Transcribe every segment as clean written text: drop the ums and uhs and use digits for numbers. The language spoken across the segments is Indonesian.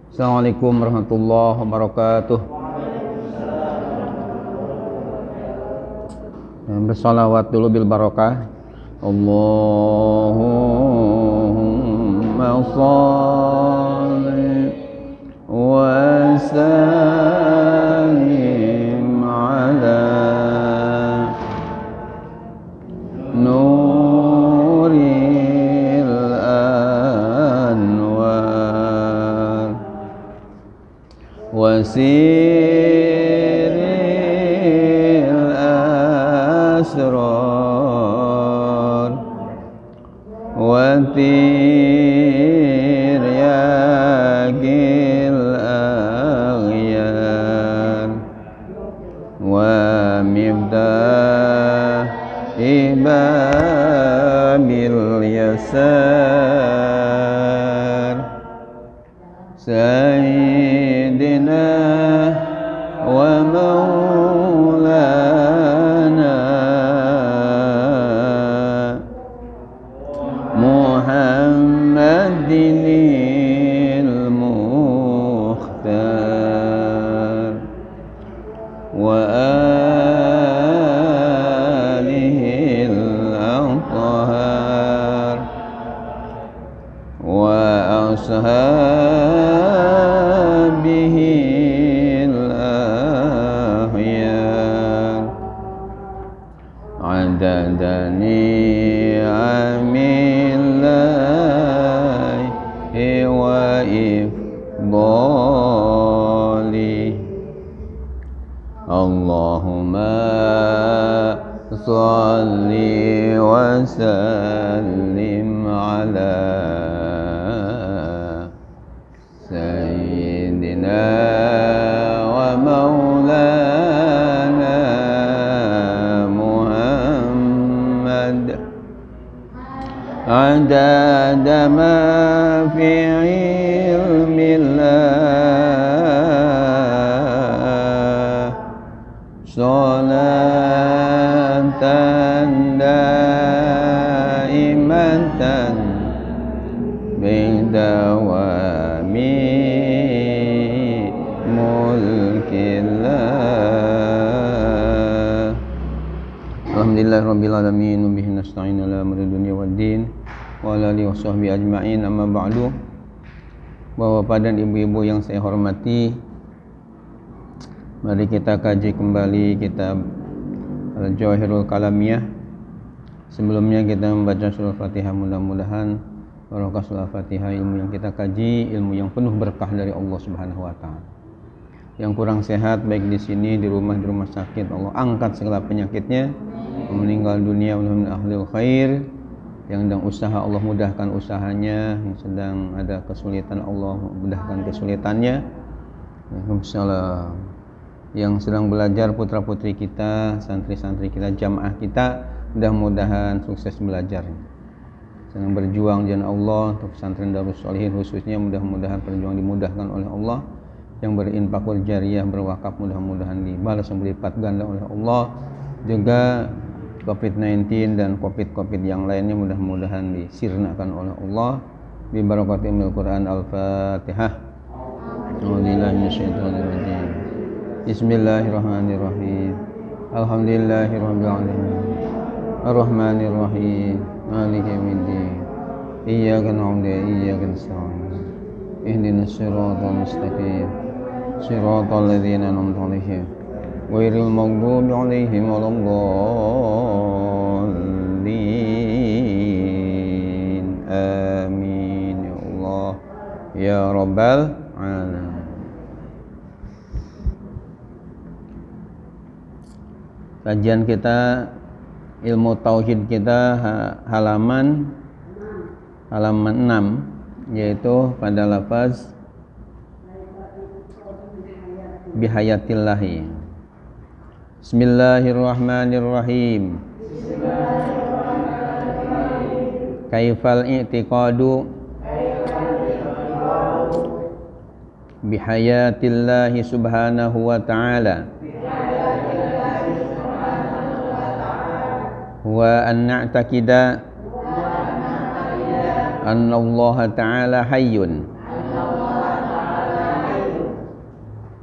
Assalamualaikum warahmatullahi wabarakatuh. Bersalawat dulu bil barakah. Allahumma shalli wa sallim ala nuril anwar wasiril asrar wa tiryakil aghyar wa miftahi babil yasar Sayyidina wa maulana Muhammadinil Mukhtar wa alihil athhar wa ashabihil akhyar adadani amillahi wa ifdali Allahumma shalli wa sallim ala Sayyidina wa maulana Muhammad adada ma fi ilmillah salatan daimatan bidawami mulkillah alhamdulillahirabbil alamin wa bihi nasta'in ala amri dunya waddin wa ala alihi washabbihi ajma'in amma ba'du. Bapak-bapak dan ibu-ibu yang saya hormati, mari kita kaji kembali kitab Al-Jawahirul Kalamiyah. Sebelumnya kita membaca surah Fatihah, mudah-mudahan barokah surah Fatihah ilmu yang kita kaji, ilmu yang penuh berkah dari Allah Subhanahu wa taala. Yang kurang sehat baik di sini, di rumah sakit, Allah angkat segala penyakitnya. Yang meninggal dunia mudah-mudahan ahlul khair. Yang sedang usaha Allah mudahkan usahanya, yang sedang ada kesulitan Allah mudahkan kesulitannya. Waalaikumsalam. Yang sedang belajar putra-putri kita, santri-santri kita, jamaah kita, mudah-mudahan sukses belajarnya. Sedang berjuang jalan Allah untuk pesantren Darus Sholihin khususnya, mudah-mudahan perjuangan dimudahkan oleh Allah. Yang berinfakul jariyah, berwakaf, mudah-mudahan dibalas yang berlipat ganda oleh Allah. Juga COVID-19 dan COVID yang lainnya mudah-mudahan disirnakan oleh Allah. Bi barakatil Quran. Al-Fatihah. Bismillahirrahmanirrahim. Alhamdulillahirabbil alamin. Ar-Rahmanirrahim. Maliki yaumiddin. Iyyaka na'budu wa iyyaka nasta'in. Ihdinas siratal mustaqim. Siratal ladzina an'amta 'alaihim ghairil maghdubi 'alaihim waladdallin. Amin ya Allah ya rabbal alamin. Kajian kita, ilmu tauhid kita halaman 6, yaitu pada lafaz bihayatillahi. Bismillahirrahmanirrahim. Kaifal i'tiqadu bihayatillahi subhanahu wa ta'ala wa an na'taqida anna Allah ta'ala hayyun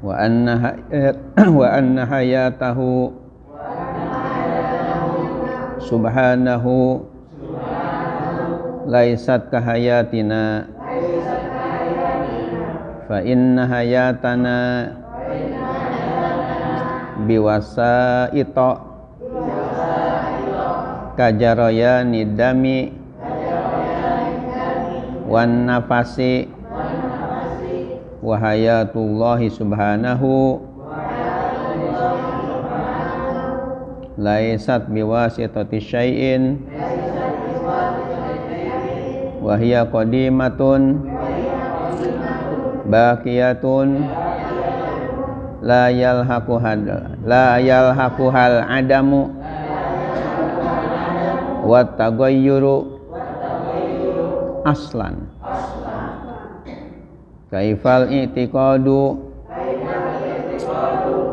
wa anna hayatahu subhanahu laisat kahayatina fa inna hayatana biwasaita kajarayani dami wan nafasi wa hayatullahi subhanahu laisat biwasitati syai'in wa hiya qadimatun baqiyatun la yalhaquhal adamu wa taghayyuru aslan kaifal i'tiqadu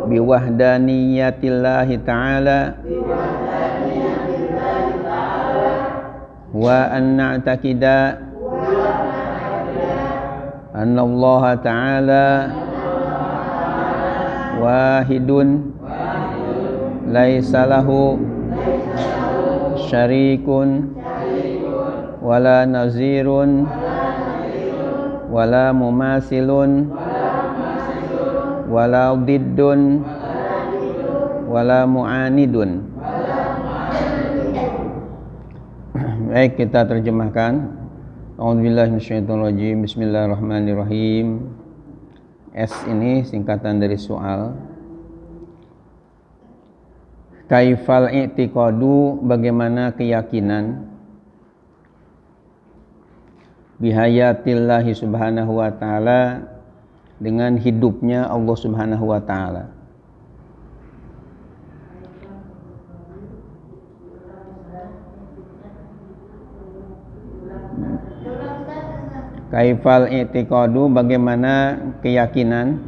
biwahdaniyatillahi ta'ala wa an na'taqida anna Allah ta'ala wahidun laisa lahu syarikun wala nazirun wala mumasilun wala diddun wala mu'anidun. Baik, kita terjemahkan. A'udzubillahi minasyaitonirrajim. Bismillahirrahmanirrahim. S ini singkatan dari soal. Kaifal i'tiqadu, bagaimana keyakinan, bihayatillahi subhanahu wa ta'ala, dengan hidupnya Allah subhanahu wa ta'ala. Kaifal i'tiqadu, bagaimana keyakinan,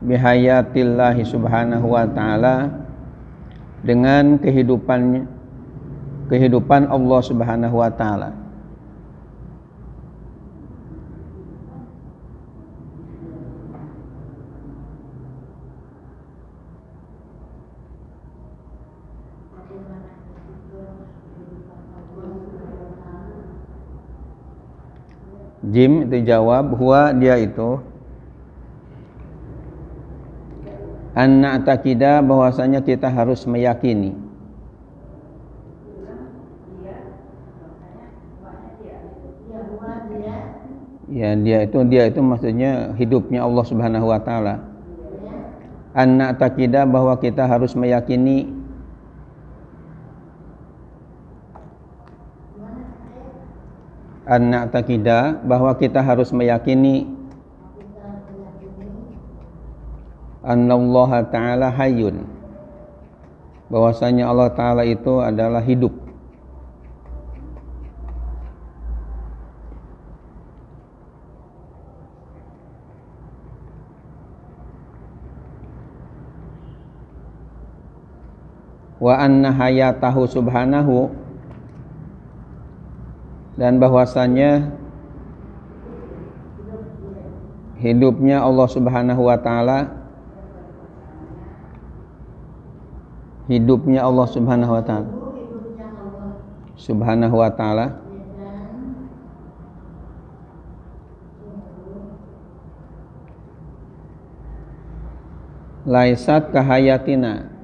bihayatillahi subhanahu wa ta'ala, dengan kehidupan Allah subhanahu wa ta'ala. Jim itu jawab, huwa dia itu, anna ta'kida, bahwasanya kita harus meyakini. Ya, dia itu maksudnya hidupnya Allah subhanahu wa ta'ala. Anna ta'kida, bahwa kita harus meyakini. Anna ta'kida, bahwa kita harus meyakini annallaha ta'ala hayyun, bahwasanya Allah ta'ala itu adalah hidup. Wa anna hayatahu subhanahu, dan bahwasanya hidupnya Allah subhanahu wa ta'ala, hidupnya Allah subhanahu wa ta'ala, subhanahu wa ta'ala, laisat kahayatina,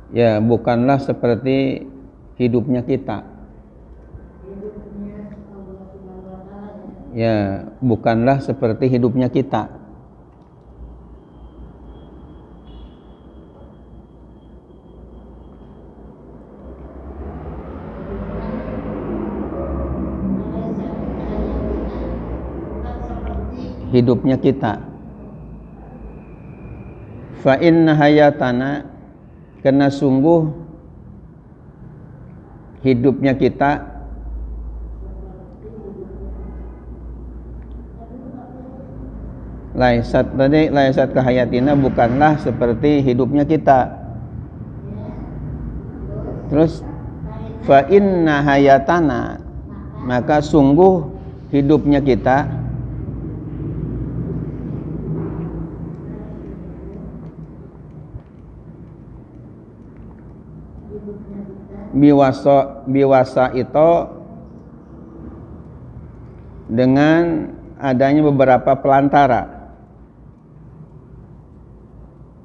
ya bukanlah seperti hidupnya kita. Ya bukanlah seperti hidupnya kita. Hidupnya kita. Fa inna hayatana, karena sungguh hidupnya kita, laisat kahayatina, bukanlah seperti hidupnya kita. Terus fa inna hayatana, maka sungguh hidupnya kita biwasa itu dengan adanya beberapa pelantara.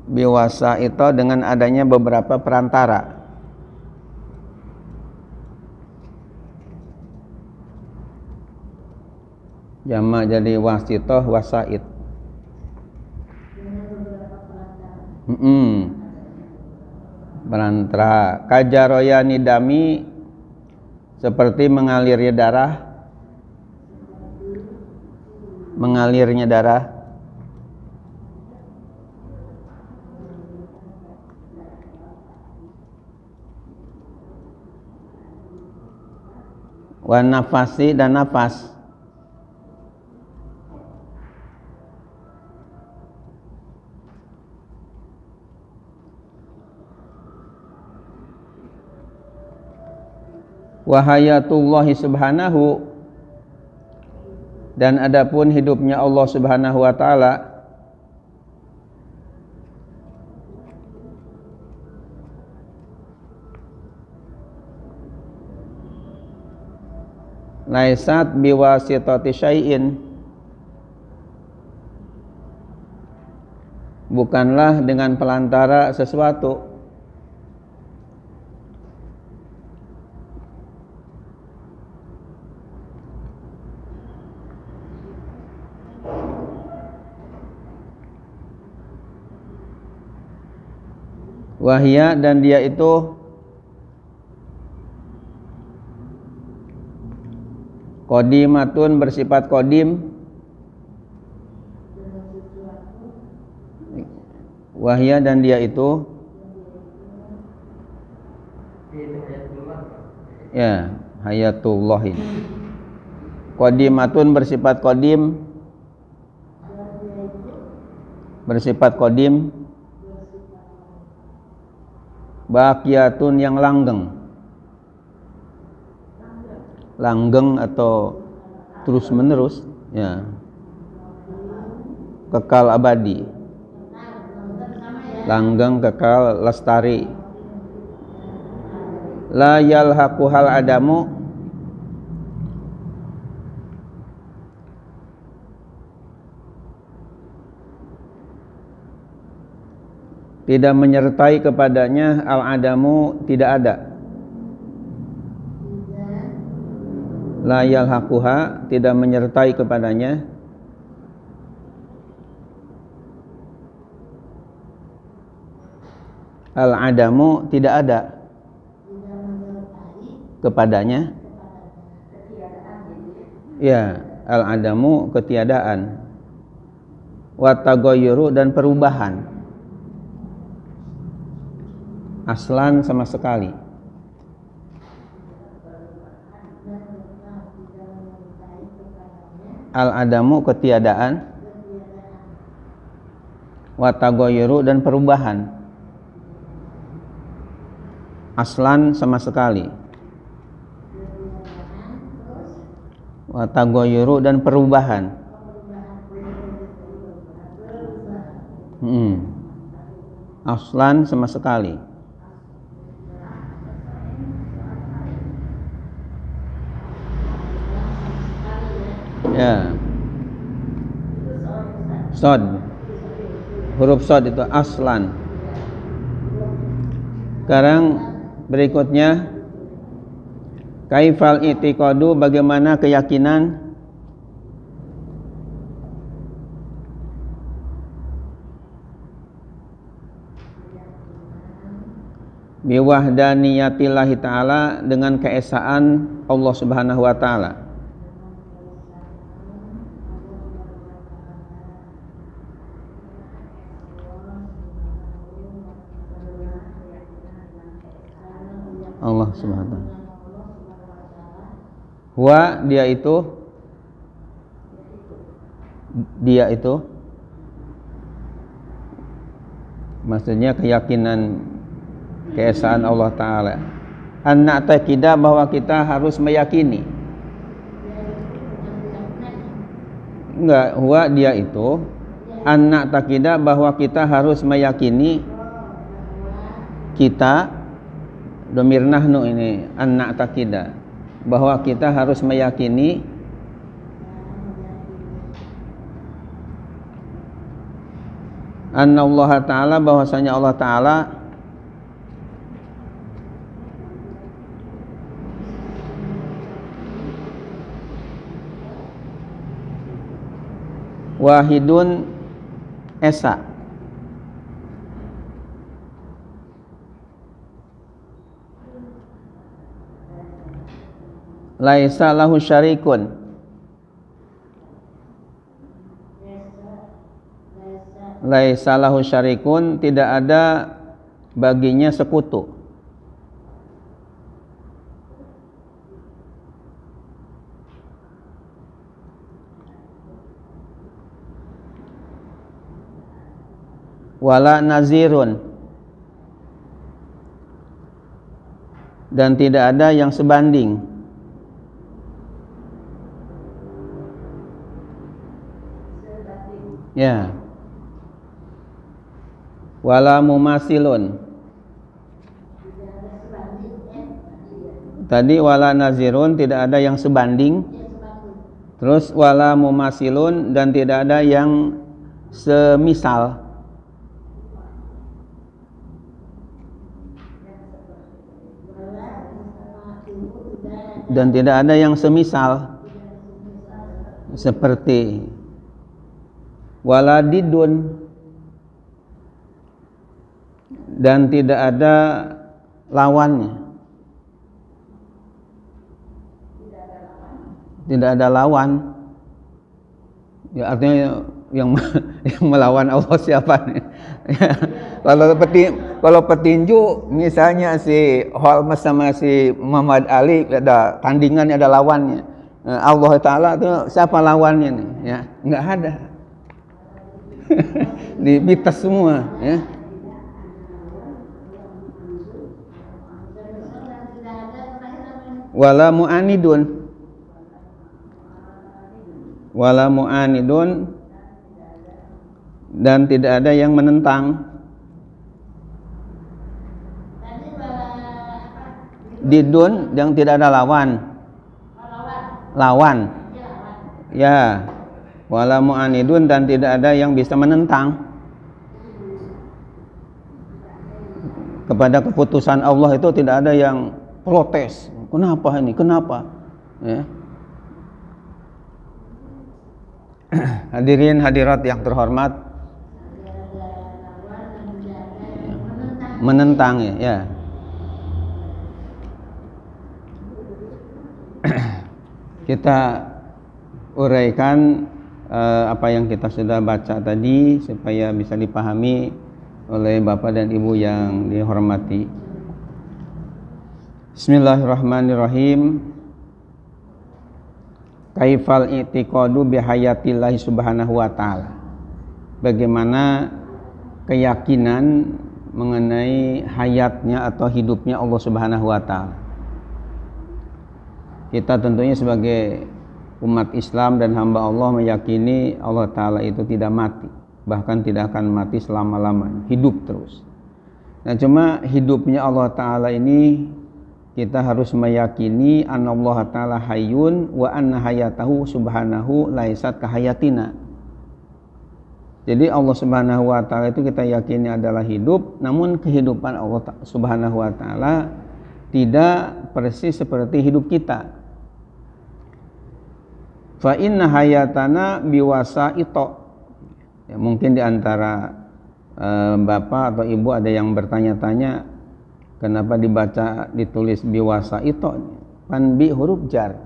Biwasa itu dengan adanya beberapa perantara. Jamak jadi wasitoh, wasaid. Perantara. Kajaroya nidami, seperti mengalirnya darah. Mengalirnya darah. Wa nafasi dan nafas. Wahayatullahi subhanahu, dan adapun hidupnya Allah subhanahu wa ta'ala, laisat biwasitati syai'in, bukanlah dengan pelantara sesuatu. Wahya, dan dia itu qadimatun, bersifat qadim. Wahya, dan dia itu ya hayatullah ini. Qadimatun, bersifat qadim. Bersifat qadim. Baqiyatun, yang langgeng. Langgeng atau terus menerus, ya. Kekal abadi. Langgeng, kekal, lestari. La yalhaquhal adamu, tidak menyertai kepadanya al-adamu, tidak ada. La yalhaquha, tidak menyertai kepadanya al-adamu, tidak ada kepadanya. Ya, al-adamu, ketiadaan. Wa taghayyuru, dan perubahan. Aslan, sama sekali. Al-adamu, ketiadaan. Wa taghayyuru, dan perubahan. Aslan, sama sekali. Wa taghayyuru, dan perubahan. Aslan, sama sekali. Ya. Sod. Huruf sod itu aslan. Sekarang berikutnya, kaifal i'tiqadu, bagaimana keyakinan biwahdaniyatillahi ta'ala, dengan keesaan Allah subhanahu wa ta'ala. Allah subhanahu wa ta'ala. Wa, dia itu maksudnya keyakinan keesaan Allah ta'ala. An-na'taqidah, bahwa kita harus meyakini. Enggak, huwa dia itu anak takida, bahwa kita harus meyakini, kita domir nahnu ini anak takida, bahwa kita harus meyakini anna Allah Ta'ala, bahwasanya Allah Ta'ala wahidun esa, laisa lahu syarikun, laisa lahu syarikun, tidak ada baginya sekutu. Wala nazirun, dan tidak ada yang sebanding. Ya. Wala mumasilun. Tadi wala nazirun, tidak ada yang sebanding. Terus wala mumasilun, dan tidak ada yang semisal. Dan tidak ada yang semisal, seperti waladidun, dan tidak ada lawannya, tidak ada lawan. Ya, artinya yang melawan Allah siapa nih? Kalau petinju misalnya si Holmes sama si Muhammad Ali, ada tandingannya, ada lawannya. Allah Ta'ala itu siapa lawannya nih? Ya, nggak ada. Dibitas semua, ya. Wala mu'anidun, wala mu'anidun, dan tidak ada yang menentang. Didun, yang tidak ada lawan. Lawan. Ya. Wala mu'anidun, dan tidak ada yang bisa menentang kepada keputusan Allah. Itu tidak ada yang protes. Kenapa ini? Kenapa? Ya. Hadirin hadirat yang terhormat, menentang ya. Kita uraikan apa yang kita sudah baca tadi supaya bisa dipahami oleh Bapak dan Ibu yang dihormati. Bismillahirrahmanirrahim. Kaifal i'tiqadu bihayatillahi subhanahu wa ta'ala. Bagaimana keyakinan mengenai hayatnya atau hidupnya Allah subhanahu wa ta'ala. Kita tentunya sebagai umat Islam dan hamba Allah meyakini Allah Ta'ala itu tidak mati, bahkan tidak akan mati selama-lamanya, hidup terus. Nah, cuma hidupnya Allah Ta'ala ini kita harus meyakini annallaha ta'ala hayyun wa anna hayatahu subhanahu laisat kahayatina. Jadi Allah subhanahu wa ta'ala itu kita yakini adalah hidup, namun kehidupan Allah subhanahu wa ta'ala tidak persis seperti hidup kita. Fa inna hayatana biwasaito. Ya, mungkin di antara bapak atau ibu ada yang bertanya-tanya, kenapa ditulis biwasaito? Kan bi huruf jar.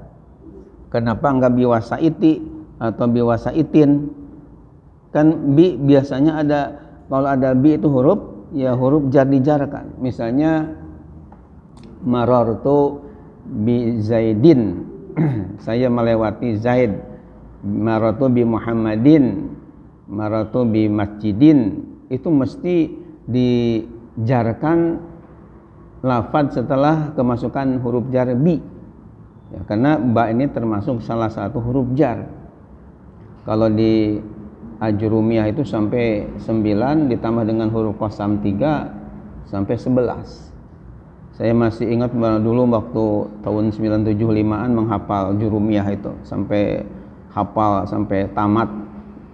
Kenapa enggak biwasaiti atau biwasaitin? Kan bi biasanya ada, kalau ada bi itu huruf, ya huruf jar dijarkan. Misalnya marartu bi Zaidin, saya melewati Zaid. Marartu bi Muhammadin, marartu bi masjidin, itu mesti dijarkan lafaz setelah kemasukan huruf jar bi. Ya, karena ba ini termasuk salah satu huruf jar. Kalau di Ajurumiyah itu sampai 9 ditambah dengan huruf qasam 3 sampai 11. Saya masih ingat dulu waktu tahun 975-an menghafal Jurumiyah itu sampai hafal sampai tamat.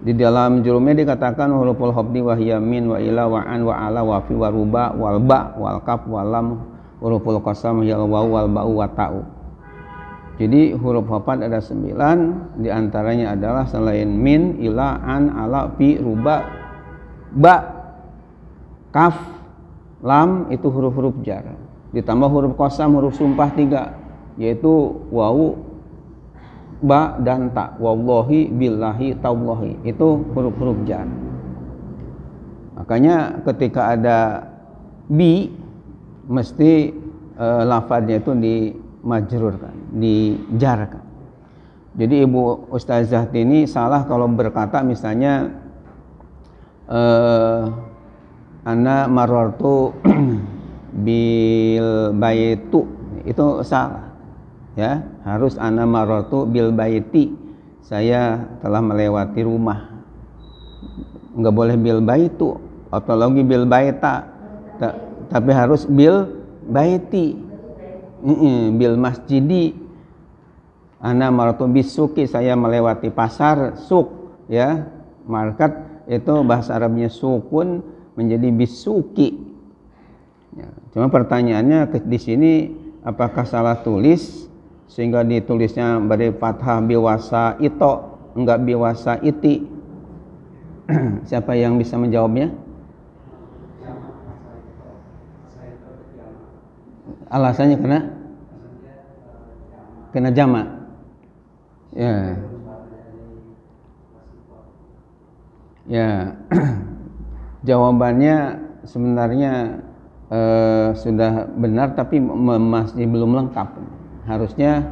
Di dalam Jurumiyah dikatakan huruful khafdi wa hiya min wa ila wa an wa ala wa fi wa ruba wal ba wal kaf wal lam, huruful qasam hiya waw wal ba'u wa ta'u. Jadi huruf khafat ada 9, diantaranya adalah selain min, ila, an, ala, fi, ruba, ba, kaf, lam itu huruf-huruf jar. Ditambah huruf qasam, huruf sumpah 3, yaitu wawu, ba, dan ta. Wallahi, billahi, taullahi itu huruf-huruf jar. Makanya ketika ada bi, mesti lafadznya itu majrurkan, dijarkan. Jadi Ibu Ustazah ini salah kalau berkata misalnya ana marartu bil baitu, itu salah ya. Harus ana marartu bil baiti, saya telah melewati rumah. Enggak boleh bil baitu atau lagi bil baita, tapi harus bil baiti. Bil masjidi, ana maratu bisuki, saya melewati pasar, suk ya, market itu bahasa Arabnya sukun menjadi bisuki ya. Cuma pertanyaannya di sini apakah salah tulis sehingga ditulisnya beri fathah biwasa ito, enggak biwasa iti? Siapa yang bisa menjawabnya? Alasannya kena jamak ya. Ya jawabannya sebenarnya sudah benar tapi masih belum lengkap. Harusnya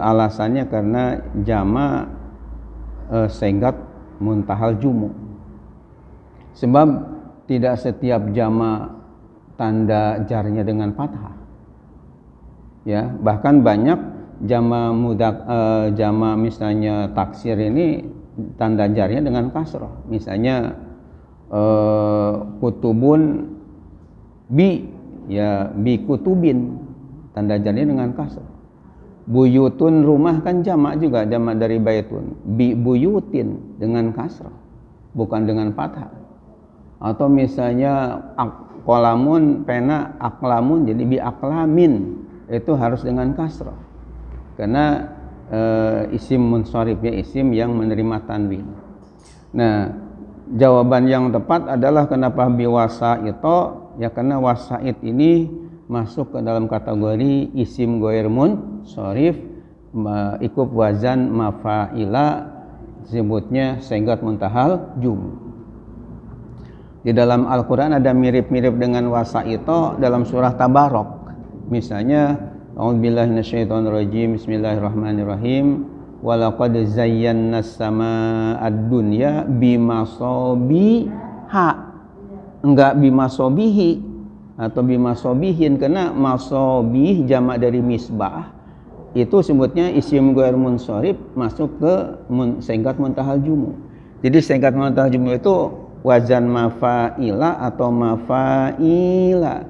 alasannya karena jamak segat muntahal jumu, sebab tidak setiap jamak tanda jarnya dengan fathah ya. Bahkan banyak jama mudak jama misalnya taksir ini tanda jarnya dengan kasrah. Misalnya kutubun bi ya, bi kutubin, tanda jarnya dengan kasrah. Buyutun rumah kan jamak juga, jamak dari baitun, bi buyutin dengan kasrah bukan dengan fathah. Atau misalnya kolamun pena aklamun jadi bi aklamin, itu harus dengan kasrah karena isim munsharif ya, isim yang menerima tanwin. Nah, jawaban yang tepat adalah kenapa bi wasaito ya, karena wasaid ini masuk ke dalam kategori isim ghair munsharif, ikut wazan mafaila, disebutnya segat muntahal jum. Di dalam Al-Quran ada mirip-mirip dengan wasaito dalam surah Tabarok. Misalnya, a'udzubillahi minasyaitonirrajim, bismillahirrahmanirrahim, walaqad zayyana as-sama'ad dunya bimasabiha, enggak bimasabihi atau bimasabihin, karena masabih jamak dari misbah itu sebutnya isim ghair munsharif, masuk ke segat muntahal jumu. Jadi segat muntahal jumu itu wazan mafaila atau mafaila.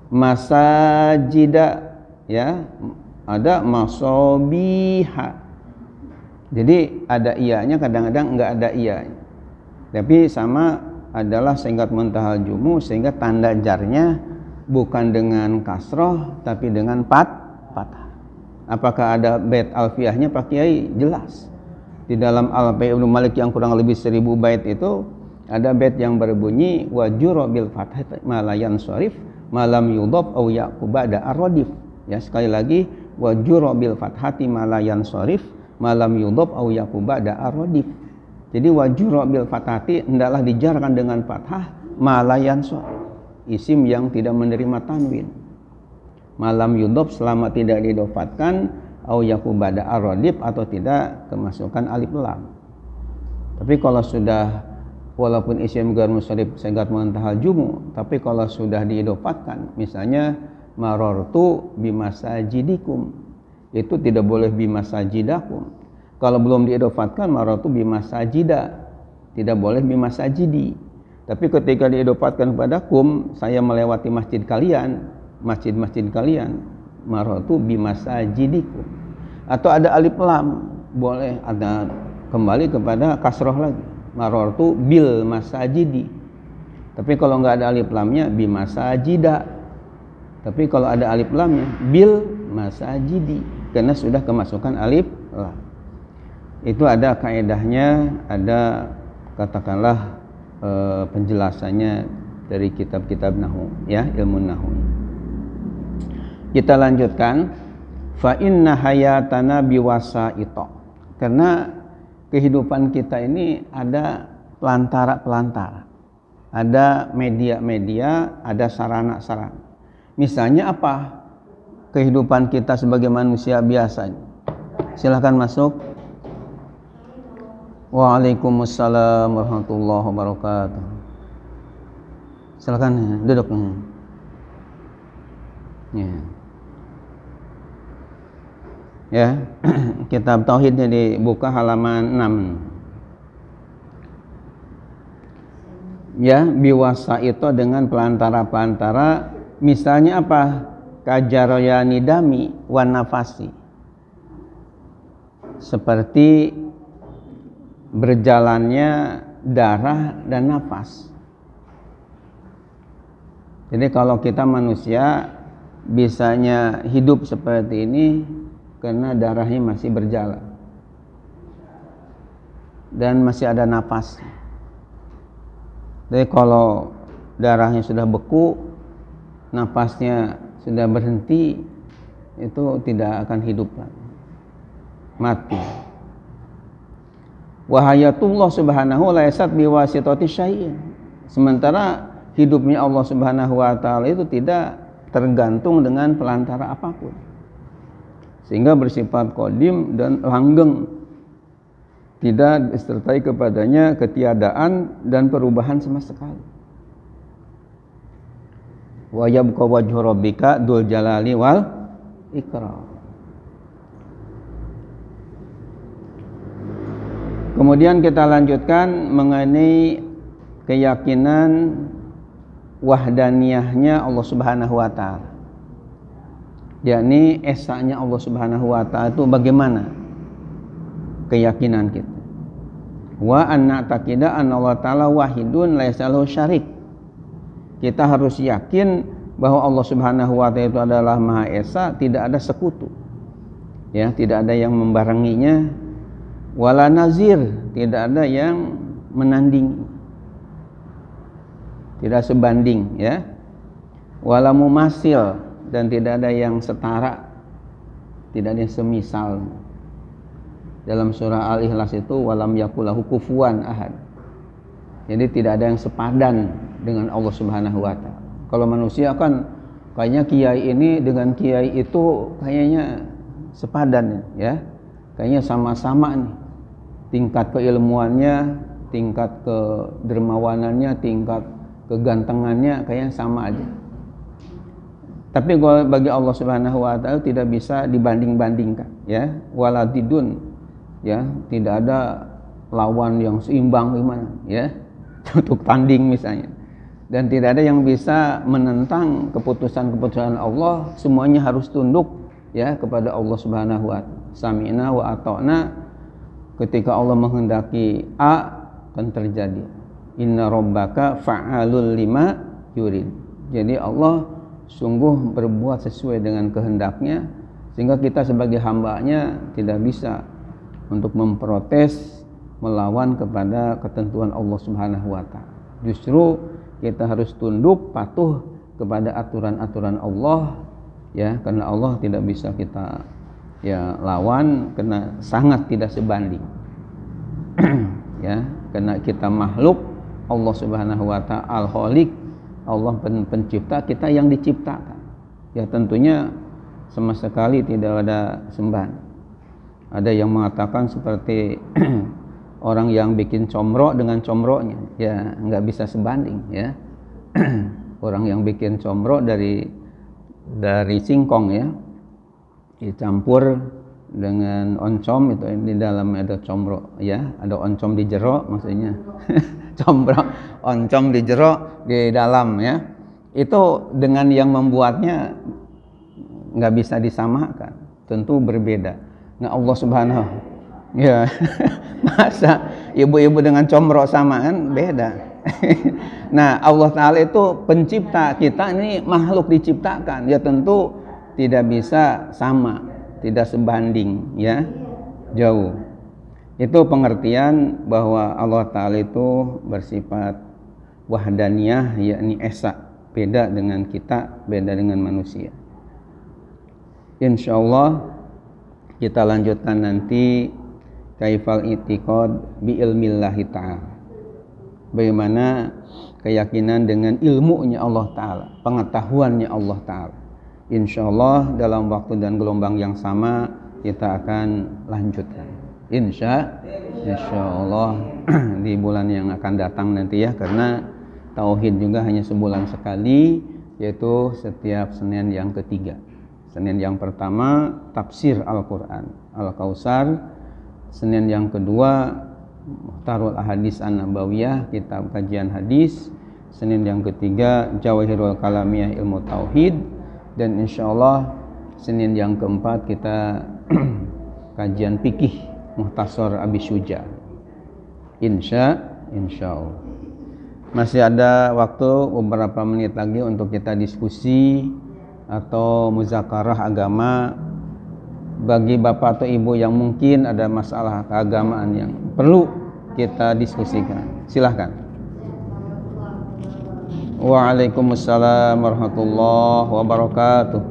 Masajida ya, ada masabiha. Jadi ada iyanya, kadang-kadang enggak ada iyanya. Tapi sama adalah segat muntahal jumu, sehingga tanda jarnya bukan dengan kasroh tapi dengan fathah. Apakah ada bait alfiyahnya Pak Kiai? Jelas. Di dalam Alfiyah Ibnu Malik yang kurang lebih 1000 bait itu ada bait yang berbunyi wajura bil fathah malayan syarif malam yudhaf au yaquba da arodif ya. Sekali lagi, wajura bil fathati malayan syarif malam yudhaf au yaquba da arodif. Jadi wajura bil fathati hendaklah dijarkan dengan fathah malayan syarif, isim yang tidak menerima tanwin. Malam yudhaf selama tidak didofatkan, au yaquba da arodif atau tidak kemasukan alif lam. Tapi kalau sudah walaupun isim ghair munsharif segat muntahal jumu, tapi kalau sudah diidofatkan, misalnya marartu bimasajidikum, itu tidak boleh bimasajidakum. Kalau belum diedofatkan marartu bimasajida, tidak boleh bimasajidi. Tapi ketika diedofatkan padakum, saya melewati masjid kalian, masjid-masjid kalian, marartu bimasajidikum. Atau ada alif lam, boleh ada kembali kepada kasroh lagi, marartu bil masajidi. Tapi kalau nggak ada alif lamnya bimasajida. Tapi kalau ada alif lamnya bil masajidi, karena sudah kemasukan alif lam. Itu ada kaedahnya, ada katakanlah penjelasannya dari kitab-kitab nahwu, ya, ilmu nahwu. Kita lanjutkan, fa inna hayatana biwasaito, karena kehidupan kita ini ada pelantara-pelantara, ada media-media, ada sarana-sarana. Misalnya apa kehidupan kita sebagai manusia biasa? Silakan masuk. Waalaikumsalam warahmatullahi wabarakatuh. Silakan duduk. Ya, kitab tauhidnya dibuka halaman 6. Ya, biwasa itu dengan pelantara-pelantara. Misalnya apa? Kajaroyani dami wan nafasi. Seperti berjalannya darah dan nafas. Jadi kalau kita manusia bisanya hidup seperti ini karena darahnya masih berjalan dan masih ada nafas. Jadi kalau darahnya sudah beku, nafasnya sudah berhenti, itu tidak akan hidup lagi, mati. Wahayatullah subhanahu laysat biwasitati syai'in. Sementara hidupnya Allah subhanahu wa ta'ala itu tidak tergantung dengan pelantara apapun, sehingga bersifat qadim dan langgeng, tidak disertai kepadanya ketiadaan dan perubahan sama sekali. Wa yabqa wajhu rabbika dzul jalali wal ikram. Kemudian kita lanjutkan mengenai keyakinan wahdaniyahnya Allah Subhanahu wa taala. Yakni esanya Allah Subhanahu wa taala itu bagaimana keyakinan kita. Wa anna taqida anna Allah taala wahidun laisa lahu syarik. Kita harus yakin bahwa Allah Subhanahu wa taala itu adalah Maha Esa, tidak ada sekutu. Ya, tidak ada yang membarenginya. Wala nazir, tidak ada yang menandingi, tidak sebanding, ya. Wala mumasil, dan tidak ada yang setara, tidak ada yang semisal. Dalam surah Al-Ikhlas itu walam yakulahu kufuwan ahad. Jadi tidak ada yang sepadan dengan Allah Subhanahu wa taala. Kalau manusia kan kayaknya kiai ini dengan kiai itu kayaknya sepadan, ya. Kayaknya sama-sama nih. Tingkat keilmuannya, tingkat kedermawanannya, tingkat kegantengannya kayaknya sama aja. Tapi kalau bagi Allah Subhanahu wa taala tidak bisa dibanding-bandingkan, ya. Waladidun, ya, tidak ada lawan yang seimbang gimana, ya. Untuk tanding misalnya. Dan tidak ada yang bisa menentang keputusan-keputusan Allah, semuanya harus tunduk, ya, kepada Allah Subhanahu wa taala. Sami'na wa ata'na. Ketika Allah menghendaki A, akan terjadi. Inna rabbaka fa'alul lima yurid. Jadi Allah sungguh berbuat sesuai dengan kehendaknya, sehingga kita sebagai hambanya tidak bisa untuk memprotes, melawan kepada ketentuan Allah Subhanahu wa ta'ala. Justru kita harus tunduk, patuh kepada aturan-aturan Allah, ya, karena Allah tidak bisa kita, ya, lawan, karena sangat tidak sebanding. Ya, karena kita makhluk, Allah Subhanahu wa taala Al-Khaliq, Allah pencipta, kita yang diciptakan. Ya, tentunya sama sekali tidak ada sembah. Ada yang mengatakan seperti orang yang bikin comrok dengan comroknya, ya nggak bisa sebanding, ya. Orang yang bikin comrok dari singkong, ya, dicampur dengan oncom itu di dalam ada comro ya, ada oncom di jero maksudnya. Comro, oncom di jero di dalam ya. Itu dengan yang membuatnya nggak bisa disamakan, tentu berbeda. Nah Allah Subhanahu ya masa ibu-ibu dengan comro samaan beda. Nah Allah Ta'ala itu pencipta kita, ini makhluk diciptakan ya, tentu tidak bisa sama, tidak sebanding ya, jauh. Itu pengertian bahwa Allah Ta'ala itu bersifat wahdaniyah, yakni esa, beda dengan kita, beda dengan manusia. Insyaallah kita lanjutkan nanti kaifal i'tiqad bi ilmillahi ta'ala. Bagaimana keyakinan dengan ilmunya Allah Ta'ala, pengetahuannya Allah Ta'ala. Insyaallah dalam waktu dan gelombang yang sama kita akan lanjutkan. Insyaallah di bulan yang akan datang nanti ya, karena tauhid juga hanya sebulan sekali, yaitu setiap Senin yang ketiga. Senin yang pertama tafsir Al-Quran Al-Kausar, Senin yang kedua Muhtarul Ahadits An-Nabawiyah, kitab kajian hadis, Senin yang ketiga Jawahirul Kalamiyah ilmu tauhid, dan insyaallah Senin yang keempat kita kajian fikih Muhtasar Abi Syuja. Insyaallah masih ada waktu beberapa menit lagi untuk kita diskusi atau muzakarah agama. Bagi bapak atau ibu yang mungkin ada masalah keagamaan yang perlu kita diskusikan, silahkan. Waalaikumsalam warahmatullahi wabarakatuh.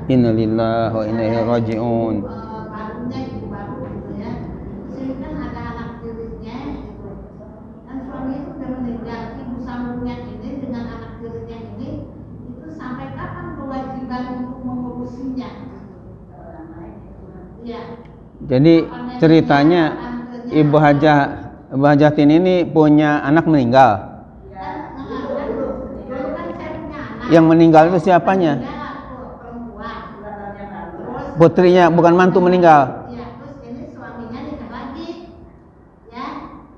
Innalillahi wa inna ilaihi raji'un. Jadi ceritanya Ibu Hajatin ini punya anak meninggal. Yang meninggal itu siapanya? Putrinya, bukan mantu meninggal. Terus ini suaminya nikah lagi, ya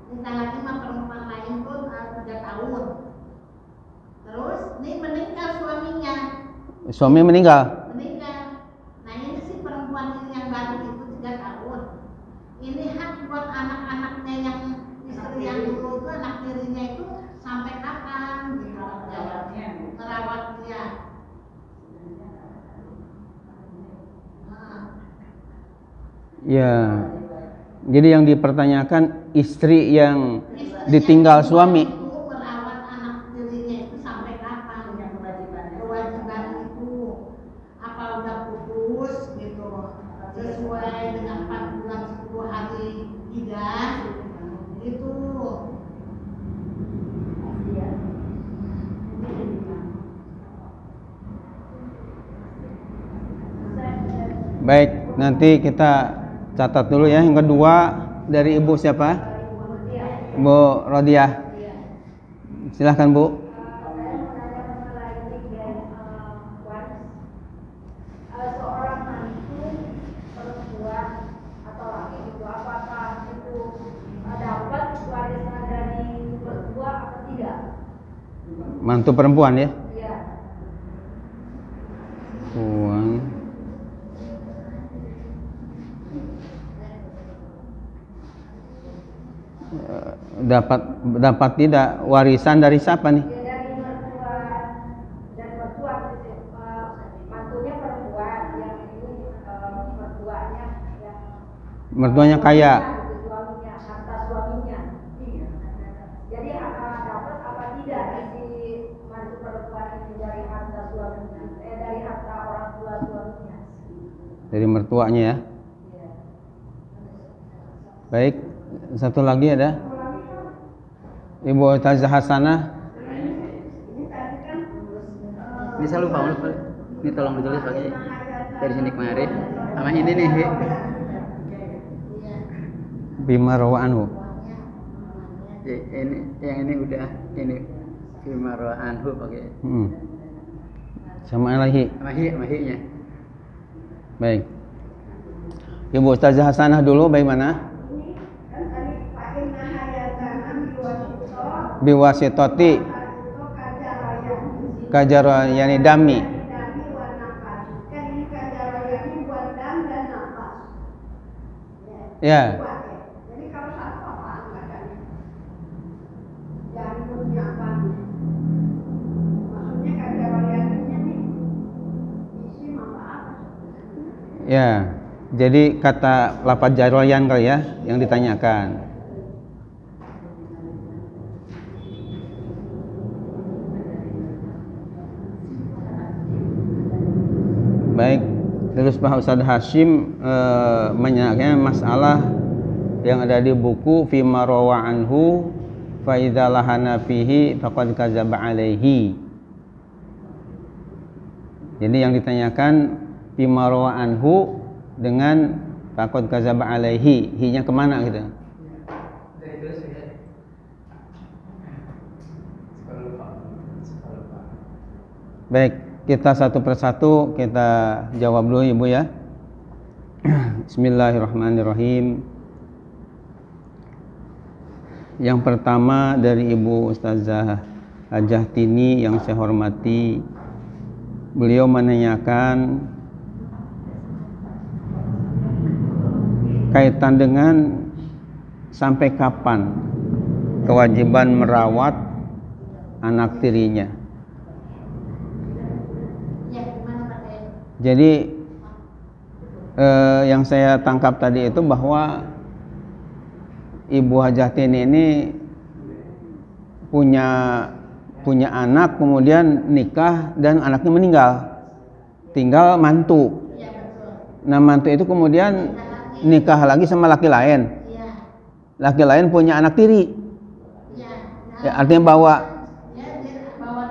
nikah lagi sama perempuan lain pun 3 tahun. Terus ini meninggal suaminya. Suami meninggal. Nah ini si perempuan ini yang baru itu 3 tahun. Ini hak buat anak-anaknya yang istri yang dulu itu, anak tirinya itu sampai kapan gitu merawatnya. Ya, jadi yang dipertanyakan istri yang ditinggal suami. Merawat anak tirinya itu sampai kapan kewajiban itu? Apa udah putus gitu sesuai dengan 4 bulan 10 hari tidak itu? Baik, nanti kita catat dulu ya. Yang kedua dari Ibu siapa? Ibu Rodiah. Silahkan Bu. Seorang mantu perempuan atau laki itu apakah itu dapat warisan dari mertua atau tidak? Mantu perempuan ya? Iya. Uang. Dapat tidak warisan dari siapa nih? Ya, dari mertua mantunya perempuan, yang ini Mertuanya kaya. suaminya, harta suaminya. Jadi dapat apa tidak si mantu perempuan ini dari harta suaminya, dari harta orang tua suaminya? Dari mertuanya ya. Baik, satu lagi ada Ibu Tazah Hasanah. Ini saya lupa. Ini tolong ditulis lagi dari sini kemarin. Sama ini nih. Bima rawa anhu. Ini yang ini udah ini Fimaro anhu pakai Sama lagi. mahi-nya. Baik. Ibu Ustazah Hasanah dulu bagaimana? Biwasitoti kajaro yani dami. Ya. Jadi kalau satu apa bacanya? Yang punya apa? Maksudnya kajarayaninya nih isi apa? Ya. Jadi kata lafaz jaroyan kali ya yang ditanyakan. Baik, terus Pak Ustadz Hashim menanyakan masalah yang ada di buku Fima rawa anhu fa idza lahana fihi faqad kadzaba alaihi. Jadi yang ditanyakan Fima rawa anhu dengan faqad kadzaba alaihi, hi-nya kemana gitu? Baik, kita satu persatu kita jawab dulu Ibu ya. Bismillahirrahmanirrahim. Yang pertama dari Ibu Ustazah Hajah Tini yang saya hormati, beliau menanyakan kaitan dengan sampai kapan kewajiban merawat anak tirinya. Jadi yang saya tangkap tadi itu bahwa Ibu Hajah Tini ini punya anak, kemudian nikah dan anaknya meninggal, tinggal mantu. Nah mantu itu kemudian nikah lagi sama laki lain, laki lain punya anak tiri, ya, artinya bawa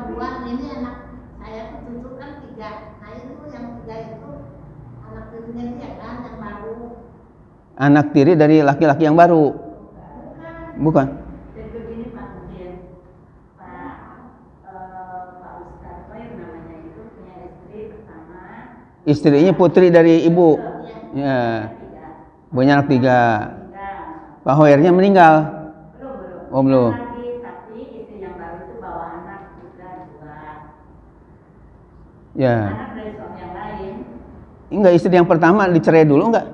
dua. Ini anak saya tuh cucu kan 3. Nah itu yang 3 itu anak tirinya dia kan yang baru. anak tiri dari laki-laki yang baru. Bukan. Jadi begini Pak Mungkin, Pak Ustadz, apa yang namanya itu punya istri pertama. Istrinya putri dari ibu. Ya. Punya anak 3. Pak Hoirnya meninggal. Belum. Oh belum. Lagi, tapi istri yang baru itu bawa anak juga 2. Ya. Anak dari suami yang lain. Enggak, istri yang pertama dicerai dulu enggak?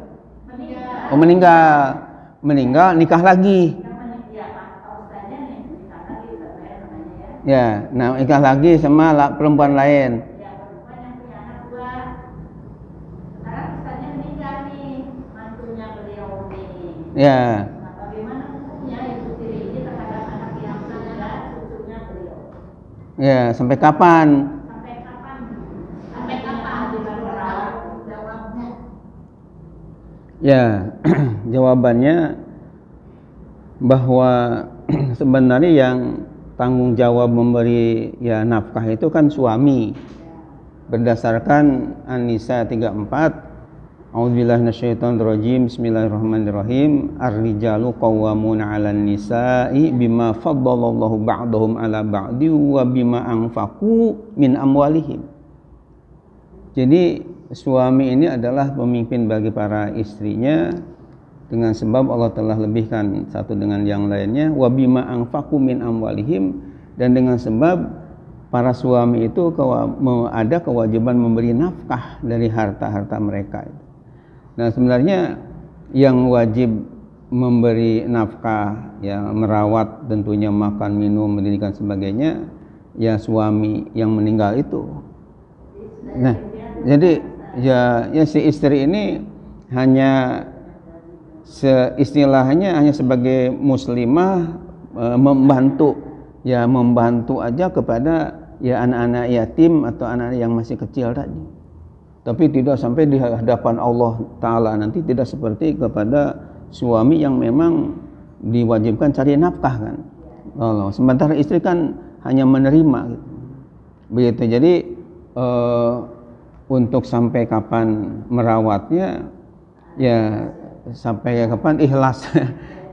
Meninggal. Oh meninggal. Meninggal nikah lagi. Yang meninggal Pak Ustadznya nih, nikah lagi saya namanya ya. Ya, nah nikah lagi sama perempuan lain. Ya perempuan yang punya anak 2. Sekarang Ustadznya meninggal nih, mantunya beliau nih. Ya. Nah, bagaimana hukumnya ibu tiri ini terhadap anak yang meninggal cucunya beliau? Ya, sampai kapan? Sampai kapan? Sampai kapan dibaru jawabnya? Ya, jawabannya bahwa sebenarnya yang tanggung jawab memberi ya nafkah itu kan suami. Berdasarkan An-Nisa 34, A'udzubillahi minasyaitonirrajim. Bismillahirrahmanirrahim. Ar-rijalu qawwamuna 'alan nisa'i bima faddalallahu ba'dahum 'ala ba'di wa bima anfaqu min amwalihim. Jadi suami ini adalah pemimpin bagi para istrinya dengan sebab Allah telah lebihkan satu dengan yang lainnya, wa bima anfaqu min amwalihim, dan dengan sebab para suami itu ada kewajiban memberi nafkah dari harta-harta mereka. Nah, sebenarnya yang wajib memberi nafkah, ya merawat tentunya makan, minum, pendidikan sebagainya, ya suami yang meninggal itu. Nah, jadi ya si istri ini hanya istilahnya hanya sebagai muslimah, membantu aja kepada ya anak-anak yatim atau anak yang masih kecil tadi. Tapi tidak sampai di hadapan Allah Ta'ala nanti, tidak seperti kepada suami yang memang diwajibkan cari nafkah kan. Sementara istri kan hanya menerima gitu. Begitu. Jadi untuk sampai kapan merawatnya, ya sampai kapan ikhlas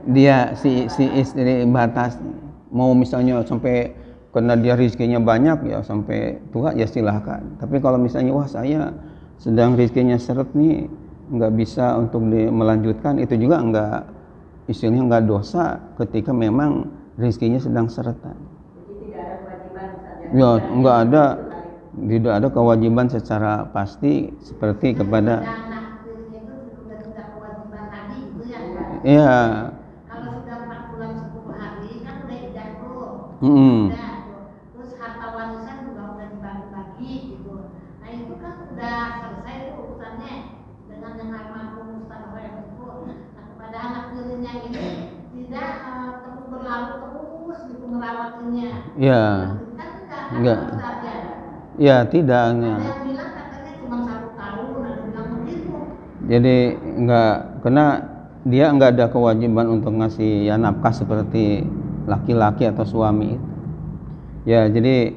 dia si istri batas mau misalnya sampai karena dia rezekinya banyak ya sampai tua ya silahkan. Tapi kalau misalnya wah saya sedang rezekinya seret nih nggak bisa untuk melanjutkan, itu juga nggak istilahnya nggak dosa ketika memang rezekinya sedang seretan. Jadi tidak ada kewajiban misalnya. Ya nggak ada, tidak ada kewajiban secara pasti seperti kepada anak dirinya itu sudah tidak kewajiban lagi gitu ya. ya. Kalau sudah 4 bulan 10 hari kan udah idah tuh. Mm-mm. Udah tuh. Terus harta warisan juga udah dibagi-bagi gitu. Nah itu kan udah selesai tuh urusannya dengan yang almarhum Ustaz Rem itu. Nah kepada anak dirinya ini tidak terus berlalu terus gitu merawatinya. Ya, Kan enggak. Ustaz ya. Ya tidak. Ada Ya. yang bilang katanya cuma 1 tahun, ada yang bilang begitu. Jadi enggak, karena dia enggak ada kewajiban untuk ngasih ya nafkah seperti laki-laki atau suami. Ya, jadi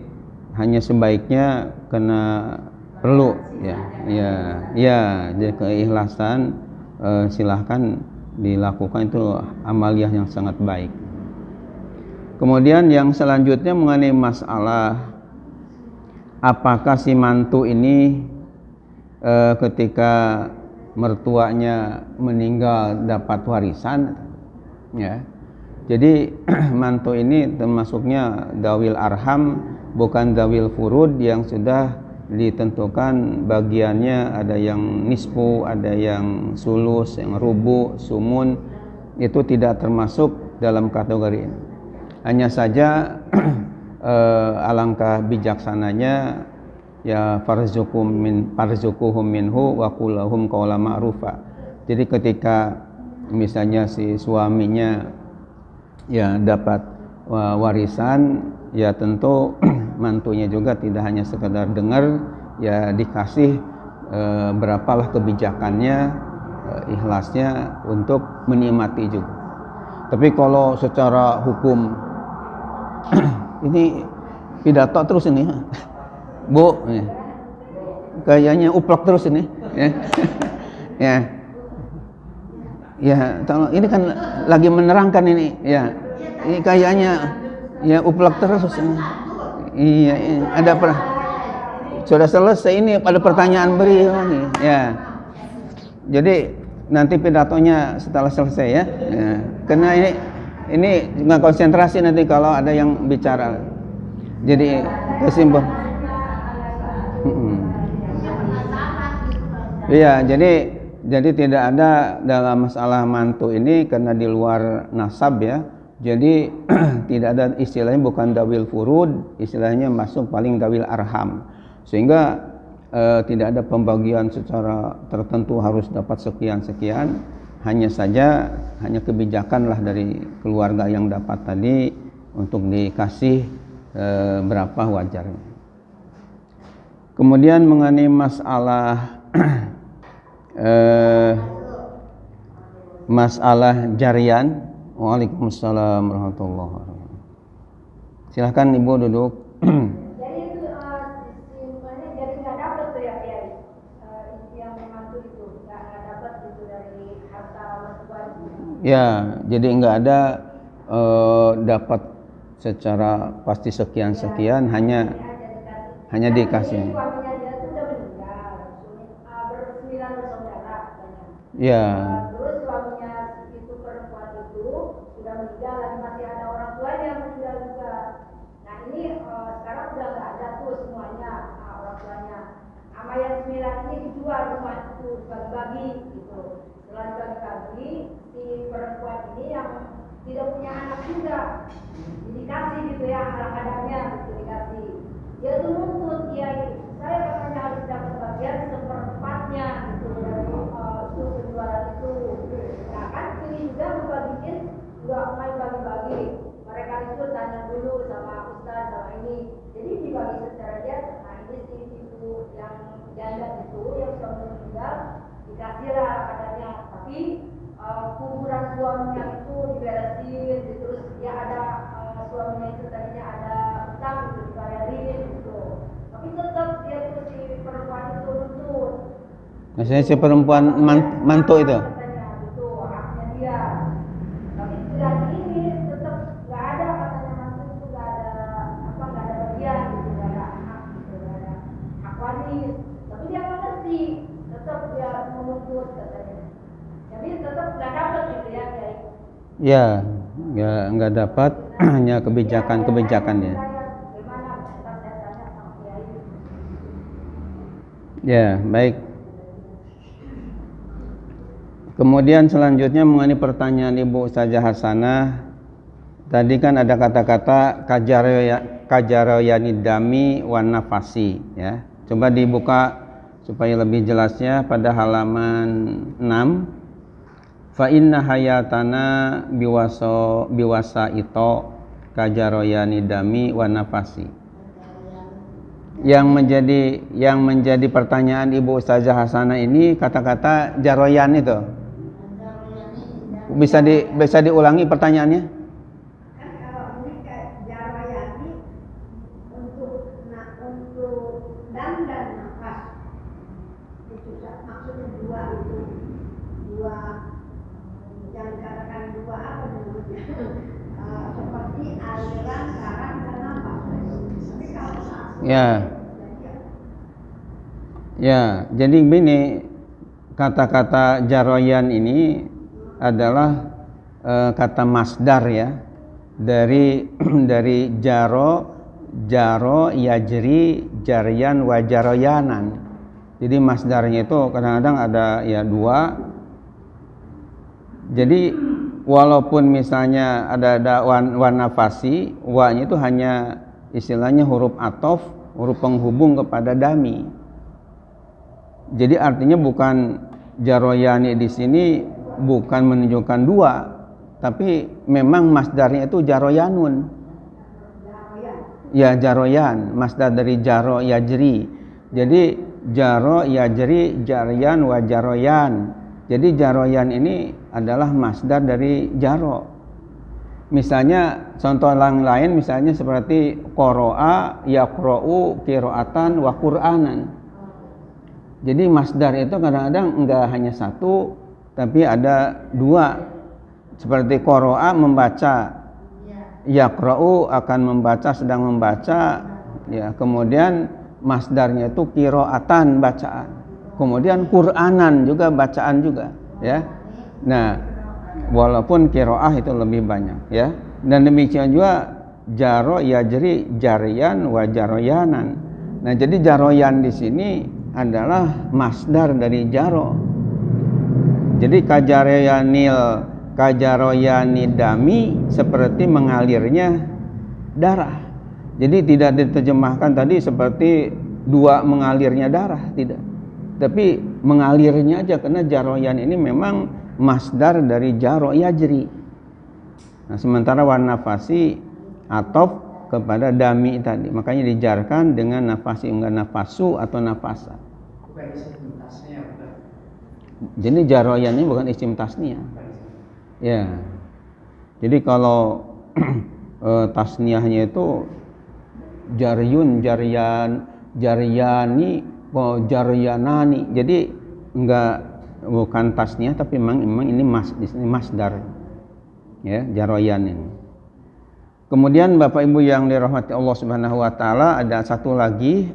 hanya sebaiknya karena perlu ya jadi keikhlasan silahkan dilakukan, itu amaliyah yang sangat baik. Kemudian yang selanjutnya mengenai masalah apakah si mantu ini ketika mertuanya meninggal dapat warisan ya. Jadi mantu ini termasuknya dawil arham, bukan dawil furud yang sudah ditentukan bagiannya, ada yang nisfu, ada yang sulus, yang rubu, sumun, itu tidak termasuk dalam kategori ini. Hanya saja alangkah bijaksananya ya farzuquhum minhu wa qul lahum qawlan ma'rufa. Jadi ketika misalnya si suaminya ya dapat warisan, ya tentu mantunya juga tidak hanya sekedar dengar, ya dikasih berapalah kebijakannya, ikhlasnya untuk menikmati juga. Tapi kalau secara hukum ini pidato terus ini Bu ya. Kayaknya uplok terus ini ya. Ya, tolong, ini kan lagi menerangkan ini ya. Ini kayaknya ya uplok terus ini. Iya, ada sudah selesai ini, ada pertanyaan beri lagi ya. Jadi nanti pidatonya setelah selesai ya. Karena ini nggak konsentrasi nanti kalau ada yang bicara. Jadi kesimpulan. Iya, jadi tidak ada dalam masalah mantu ini karena di luar nasab ya. Jadi tidak ada istilahnya, bukan dawil furud, istilahnya masuk paling dawil arham. Sehingga tidak ada pembagian secara tertentu harus dapat sekian-sekian. Hanya saja kebijakanlah dari keluarga yang dapat tadi untuk dikasih berapa wajarnya. Kemudian mengenai masalah masalah jarian. Waalaikumsalam warahmatullahi wabarakatuh. Silahkan Ibu duduk. Jadi itu simpelnya jadi nggak dapat tuh ya Kiai, yang membantu itu nggak dapat itu dari harta mertua itu. Ya, jadi nggak ada dapat secara pasti sekian-sekian, hanya dikasih. Suaminya dia tuh udah meninggal, bersembilan bersaudara katanya. Ya. Terus suaminya itu perempuan itu sudah meninggal, dan masih ada orang tuanya yang meninggal juga. Nah ini sekarang udah nggak ada tuh semuanya orang tuanya. Sama yang 9 ini dijual rumah itu bagi-bagi gitu. Setelah dibagi-bagi, si perempuan ini yang tidak punya anak juga dikasih gitu ya, ala-kadarnya gitu dikasih. Dia tuh nuntut Kiai, saya katanya harus dapat bagian seperempatnya gitu dari itu penjualan itu. Nah kan ini juga membagiin, nggak main bagi-bagi. Mereka itu tanya dulu sama ustaz sama ini, jadi dibagi secara dia. Nah ini si ibu yang janda itu yang sudah meninggal dikasihlah katanya, tapi kuburan suaminya itu diberesin, terus dia ada suaminya itu tadinya ada utang gitu dibayarin gitu, tapi tetap dia itu si perempuan itu nuntut. Maksudnya si perempuan mantu itu. Katanya itu haknya dia. Tapi tidak ini tetap nggak ada katanya mantu itu nggak ada apa nggak ada bagian gitu, nggak ada hak gitu, nggak ada hak waris. Tapi dia nggak ngerti, tetap dia menuntut katanya. Jadi tetap nggak dapat gitu ya kayak. Ya, nggak dapat hanya kebijakan-kebijakannya. Ya, baik. Kemudian selanjutnya mengenai pertanyaan Ibu Ustazah Hasanah. Tadi kan ada kata-kata kajaroyani dami wan nafasi, ya. Coba dibuka supaya lebih jelasnya pada halaman 6. Fa inna hayatana biwasa ito kajaroyani dami wan nafasi. Yang menjadi pertanyaan Ibu Ustazah Hasanah ini kata-kata jaroyan itu. Bisa diulangi pertanyaannya? Kan kalau ini kayak jaroyani untuk dan nafas. Itu maksudnya dua itu. Dua, jangan katakan dua apa namanya. Seperti aliran saraf dan nafas. Tapi kalau Ya, jadi begini, kata-kata jaroyan ini adalah kata masdar ya, dari jaro yajri jaryan wa jaroyanan. Jadi masdarnya itu kadang-kadang ada ya dua. Jadi walaupun misalnya ada wan nafasi, wa-nya itu hanya istilahnya huruf athof, huruf penghubung kepada dami. Jadi artinya bukan jaroyani di sini bukan menunjukkan dua, tapi memang masdarnya itu jaroyanun. Ya, jaroyan, masdar dari jaro yajri. Jadi jaro yajri jaryan wa jaroyan. Jadi jaroyan ini adalah masdar dari jaro. Misalnya contoh lain misalnya seperti qoro'a yaqra'u qira'atan wa qur'anan. Jadi masdar itu kadang-kadang enggak hanya satu, tapi ada dua. Seperti qoro'a membaca, yaqra'u akan membaca, sedang membaca, ya. Kemudian masdarnya itu qira'atan, bacaan. Kemudian qur'anan juga bacaan juga, ya. Nah, walaupun qira'ah itu lebih banyak, ya. Dan demikian juga jaro yajri jaryan wa jaroyanan. Nah, jadi jaroyan di sini adalah masdar dari jaro. Jadi kajaroyani dami seperti mengalirnya darah. Jadi tidak diterjemahkan tadi seperti dua mengalirnya darah, tidak. Tapi mengalirnya aja, karena jaroyan ini memang masdar dari jaro yajri. Nah, sementara wan nafasi athof kepada dami tadi, makanya dijarkan dengan nafasi, enggak nafasu atau nafasa. Bukan isim tasnya, bukan. Jadi jaroyan ini bukan isim tasnya. Ya. Jadi kalau tasniahnya itu jaryun, jaryan, jaryani, jaryanani. Jadi bukan tasniah, tapi memang ini masdar. Ya, jaroyan ini. Kemudian Bapak Ibu yang dirahmati Allah Subhanahu wa taala, ada satu lagi.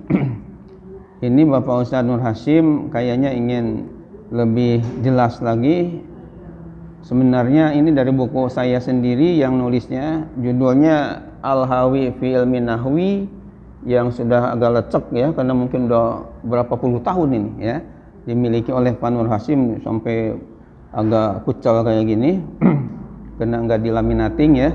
Ini Bapak Ustadz Nur Hasyim kayaknya ingin lebih jelas lagi. Sebenarnya ini dari buku saya sendiri yang nulisnya, judulnya Al-Hawi fi Ilmi Nahwi, yang sudah agak lecek ya, karena mungkin udah berapa puluh tahun ini ya, dimiliki oleh Pak Nur Hasyim, sampai agak kucel kayak gini karena enggak dilaminating ya.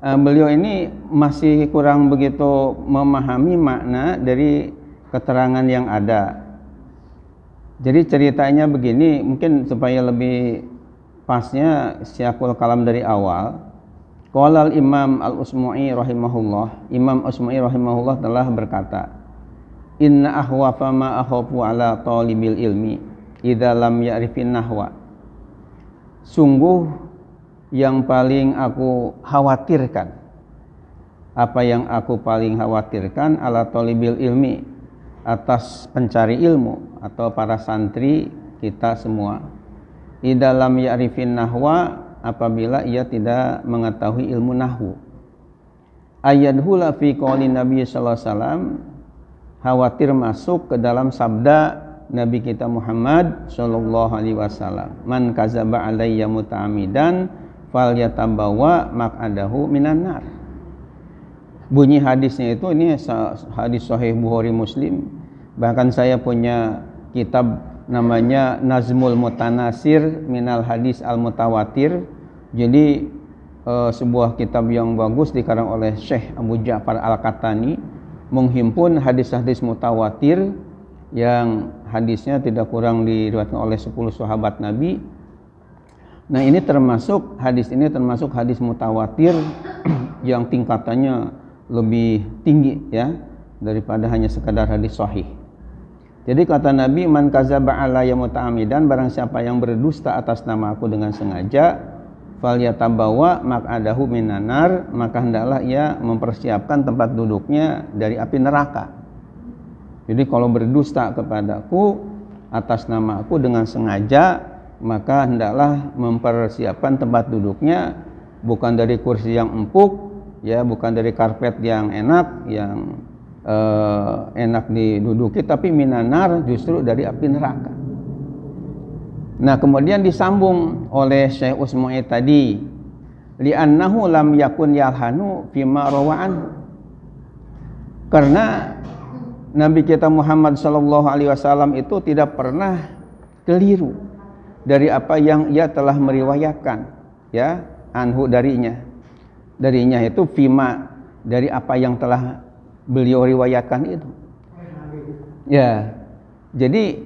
Beliau ini masih kurang begitu memahami makna dari keterangan yang ada. Jadi ceritanya begini, mungkin supaya lebih pasnya siakul kalam dari awal. Qala al-Imam al-Usmu'i rahimahullah, Imam Usmu'i rahimahullah telah berkata, inna ahwafa ma akhafu ala talibil ilmi idza lam ya'rifin nahwa. Sungguh yang paling aku khawatirkan, apa yang aku paling khawatirkan ala talibil ilmi, atas pencari ilmu atau para santri kita semua, idza lam ya'rifin nahwa, apabila ia tidak mengetahui ilmu nahwu. Ayadhula fi qouli Nabi sallallahu alaihi wasallam, khawatir masuk ke dalam sabda Nabi kita Muhammad sallallahu alaihi wasallam, man kadzaba alayya muta'ammidan falyatabawa maq'adahu minan nar. Bunyi hadisnya itu, ini hadis sahih Bukhari Muslim. Bahkan saya punya kitab namanya Nazmul Mutanasir minal Hadis Al Mutawatir. Jadi sebuah kitab yang bagus dikarang oleh Syekh Abu Ja'far Al-Qahtani, menghimpun hadis-hadis mutawatir yang hadisnya tidak kurang diriwayatkan oleh 10 sahabat Nabi. Nah, ini termasuk hadis mutawatir yang tingkatannya lebih tinggi ya daripada hanya sekadar hadis sahih. Jadi kata Nabi, man kadzaba alayya muta'ammidan, barang siapa yang berdusta atas nama aku dengan sengaja, falyatabawa maq'adahu minan nar, maka hendaklah ia mempersiapkan tempat duduknya dari api neraka. Jadi kalau berdusta kepadaku atas nama aku dengan sengaja, maka hendaklah mempersiapkan tempat duduknya bukan dari kursi yang empuk ya, bukan dari karpet yang enak, yang enak diduduki, tapi minan nar, justru dari api neraka. Nah, kemudian disambung oleh Syekh Usmu'i tadi, li'annahu lam yakun yalhanu fima rawa'an, karena Nabi kita Muhammad sallallahu alaihi wasallam itu tidak pernah keliru dari apa yang ia telah meriwayatkan ya, anhu darinya itu fima, dari apa yang telah beliau riwayatkan itu ya. Jadi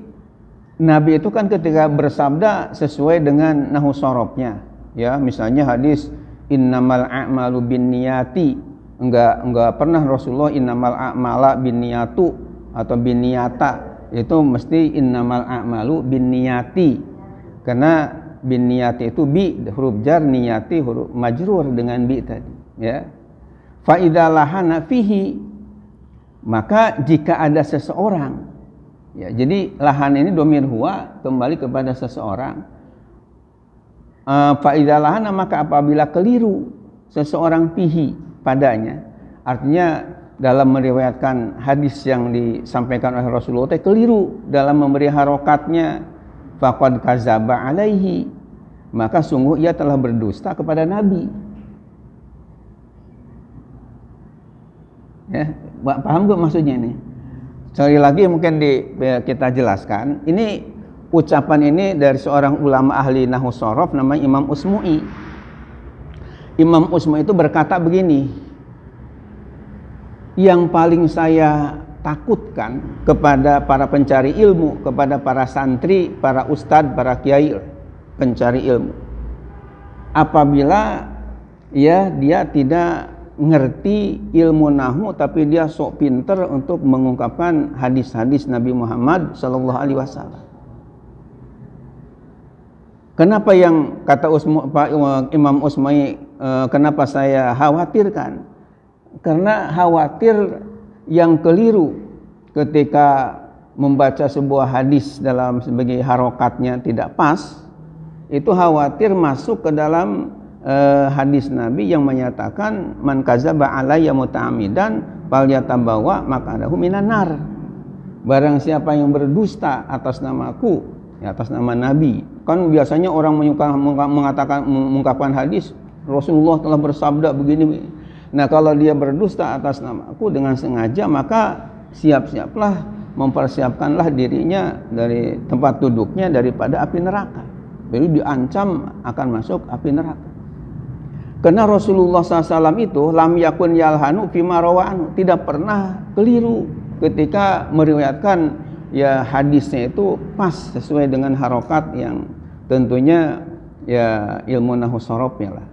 Nabi itu kan ketika bersabda sesuai dengan nahu sorobnya ya, misalnya hadis innamal a'malu binniyati, enggak pernah Rasulullah innamal a'mala binniyatu atau binniyata, itu mesti innamal a'malu binniyati, karena binniyati itu bi huruf jar, niyati huruf majrur dengan bi tadi ya. Fa idza lahana fihi, maka jika ada seseorang ya, jadi lahan ini domir huwa kembali kepada seseorang. Fa idza lahana, maka apabila keliru seseorang fihi padanya, artinya dalam meriwayatkan hadis yang disampaikan oleh Rasulullah keliru dalam memberi harokatnya, faqad kadzaba alaihi, maka sungguh ia telah berdusta kepada Nabi. Ya, paham gak maksudnya ini? Sekali lagi mungkin kita jelaskan. Ini ucapan ini dari seorang ulama ahli nahwu shorof namanya Imam Usmu'i. Imam Usmu'i itu berkata begini, yang paling saya takutkan kepada para pencari ilmu, kepada para santri, para ustadz, para kiai pencari ilmu, apabila ya dia tidak ngerti ilmu nahwu tapi dia sok pinter untuk mengungkapkan hadis-hadis Nabi Muhammad sallallahu alaihi wasallam. Kenapa yang kata Imam Usmu'i, kenapa saya khawatirkan? Karena khawatir yang keliru ketika membaca sebuah hadis dalam sebagai harokatnya tidak pas, itu khawatir masuk ke dalam hadis Nabi yang menyatakan man kadzaba alayya muta'ammidan falyatabawa maq'adahu minan nar. Barang siapa yang berdusta atas namaku, ya, atas nama Nabi. Kan biasanya orang mengungkapkan hadis Rasulullah telah bersabda begini. Nah, kalau dia berdusta atas namaku dengan sengaja, maka siap-siaplah, mempersiapkanlah dirinya dari tempat duduknya daripada api neraka. Jadi diancam akan masuk api neraka. Karena Rasulullah SAW itu lam yakun yalhanu fima rawa'anu, tidak pernah keliru ketika meriwayatkan ya hadisnya itu pas sesuai dengan harokat yang tentunya ya ilmu nahwu shorofnya lah.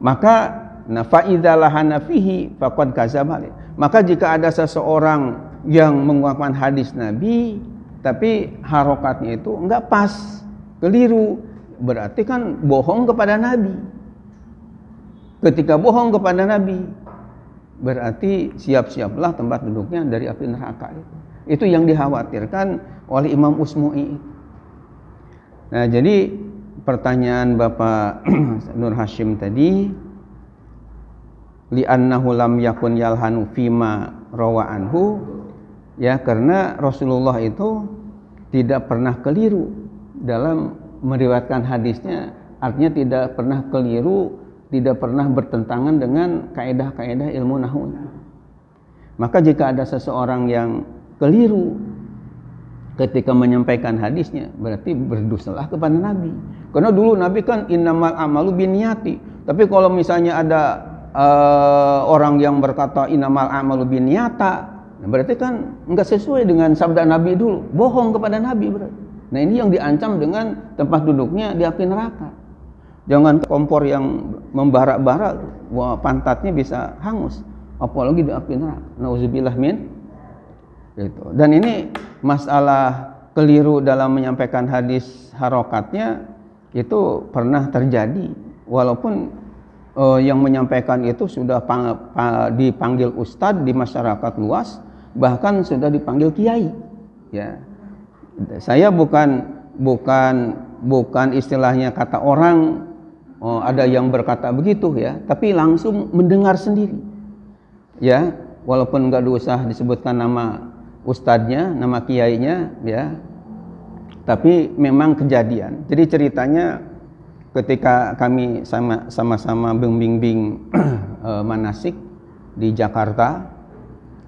Maka fa idza lahana fihi faqad kadzaba. Maka jika ada seseorang yang mengungkapkan hadis Nabi tapi harokatnya itu enggak pas, keliru, berarti kan bohong kepada Nabi. Ketika bohong kepada Nabi, berarti siap-siaplah tempat duduknya dari api neraka itu. Itu yang dikhawatirkan oleh Imam Usmu'i. Nah, jadi pertanyaan Bapak Nur Hashim tadi, li'annahu lam yakun yalhanu fima rawa anhu, ya, karena Rasulullah itu tidak pernah keliru dalam meriwayatkan hadisnya, artinya tidak pernah keliru, tidak pernah bertentangan dengan kaedah-kaedah ilmu nahwu. Maka jika ada seseorang yang keliru ketika menyampaikan hadisnya, berarti berdustalah kepada Nabi. Karena dulu Nabi kan innamal amalu binniyati. Tapi kalau misalnya ada orang yang berkata innamal amalu binniyata, berarti kan enggak sesuai dengan sabda Nabi dulu, bohong kepada Nabi berarti. Nah, ini yang diancam dengan tempat duduknya di api neraka. Jangan kompor yang membara-bara, wah, pantatnya bisa hangus, apalagi di api neraka. Nauzubillah min itu. Dan ini masalah keliru dalam menyampaikan hadis harokatnya itu pernah terjadi, walaupun yang menyampaikan itu sudah dipanggil ustadz di masyarakat luas, bahkan sudah dipanggil kiai. Ya, saya bukan istilahnya kata orang, ada yang berkata begitu ya, tapi langsung mendengar sendiri. Ya, walaupun nggak usah disebutkan nama ustadznya, nama kiainya, ya, tapi memang kejadian. Jadi ceritanya ketika kami sama-sama bimbing manasik di Jakarta,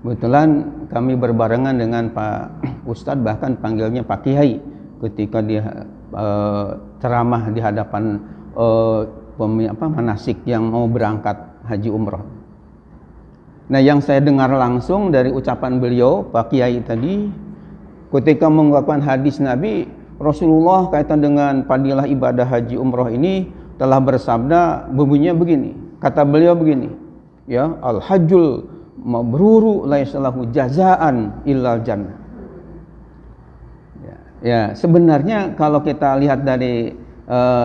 kebetulan kami berbarengan dengan Pak Ustadz, bahkan panggilnya Pak Kiai, ketika dia ceramah di hadapan manasik yang mau berangkat haji umroh. Nah, yang saya dengar langsung dari ucapan beliau, Pak Kiai tadi, ketika mengungkapkan hadis Nabi, Rasulullah kaitan dengan fadilah ibadah haji umroh ini telah bersabda, bunyinya begini, kata beliau begini, ya, al-hajjul mabruru laisa lahu jazaan illal jannah. Ya, sebenarnya kalau kita lihat dari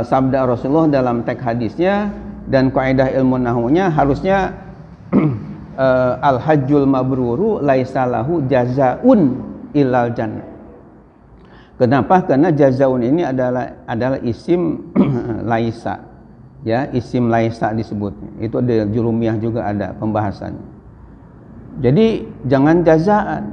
sabda Rasulullah dalam teks hadisnya dan kaidah ilmu nahwunya, harusnya al-hajjul mabruru laisa lahu jazaun illal jannah. Kenapa? Karena jazaun ini adalah isim laisa, ya, isim laisa disebutnya. Itu ada jurumiyah juga ada pembahasannya. Jadi jangan jazaan,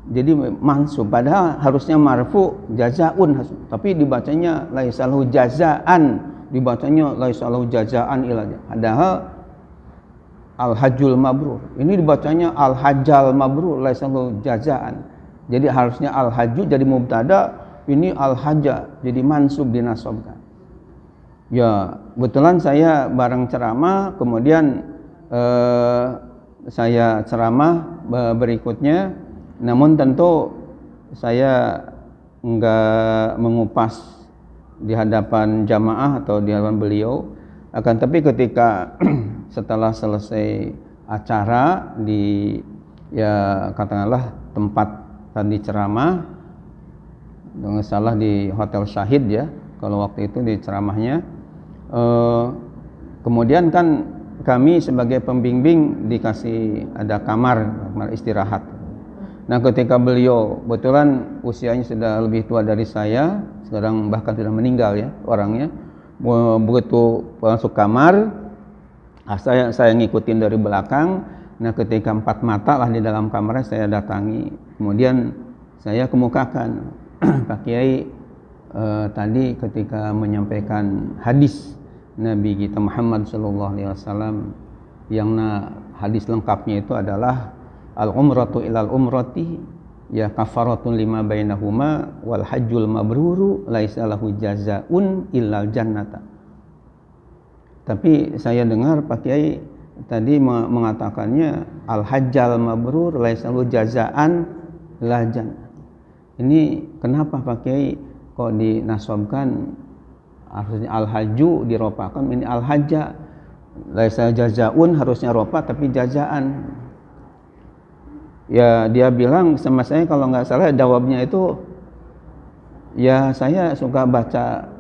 jadi mansub, padahal harusnya marfu jazaun, tapi dibacanya laisa lahu jazaan, dibacanya laisa lahu jazaan ilal. Padahal al-hajjul mabrur ini dibacanya al-hajjal mabrur laisa lahu jazaan. Jadi harusnya al-hajju jadi mubtada, ini al-hajja jadi mansub dinasabkan. Ya, kebetulan saya bareng ceramah, kemudian saya ceramah berikutnya, namun tentu saya enggak mengupas di hadapan jamaah atau di hadapan beliau, akan tapi ketika setelah selesai acara di, ya, katakanlah tempat tadi ceramah, nggak salah di Hotel Syahid, ya, kalau waktu itu di ceramahnya, kemudian kan kami sebagai pembimbing dikasih ada kamar istirahat. Nah, ketika beliau kebetulan usianya sudah lebih tua dari saya, sekarang bahkan sudah meninggal, ya, orangnya, begitu masuk kamar, saya ngikutin dari belakang. Nah, ketika 4 mata lah di dalam kamarnya saya datangi, kemudian saya kemukakan, Pak Kiai, tadi ketika menyampaikan hadis Nabi kita Muhammad SAW, yang hadis lengkapnya itu adalah al-umratu ilal umrati ya kafaratun lima bainahuma wal hajjul mabruru laisa lahu jazaun illal jannata. Tapi saya dengar Pak Kiai tadi mengatakannya al-hajjal mabrur laisa lahu jazaan la jannah. Ini kenapa Pak Kiai kok dinasabkan, harusnya al-hajju diropakan, ini al-hajja, laisa jazaun harusnya ropa tapi jazaan. Ya, dia bilang sama saya, kalau nggak salah jawabnya itu, ya, saya suka baca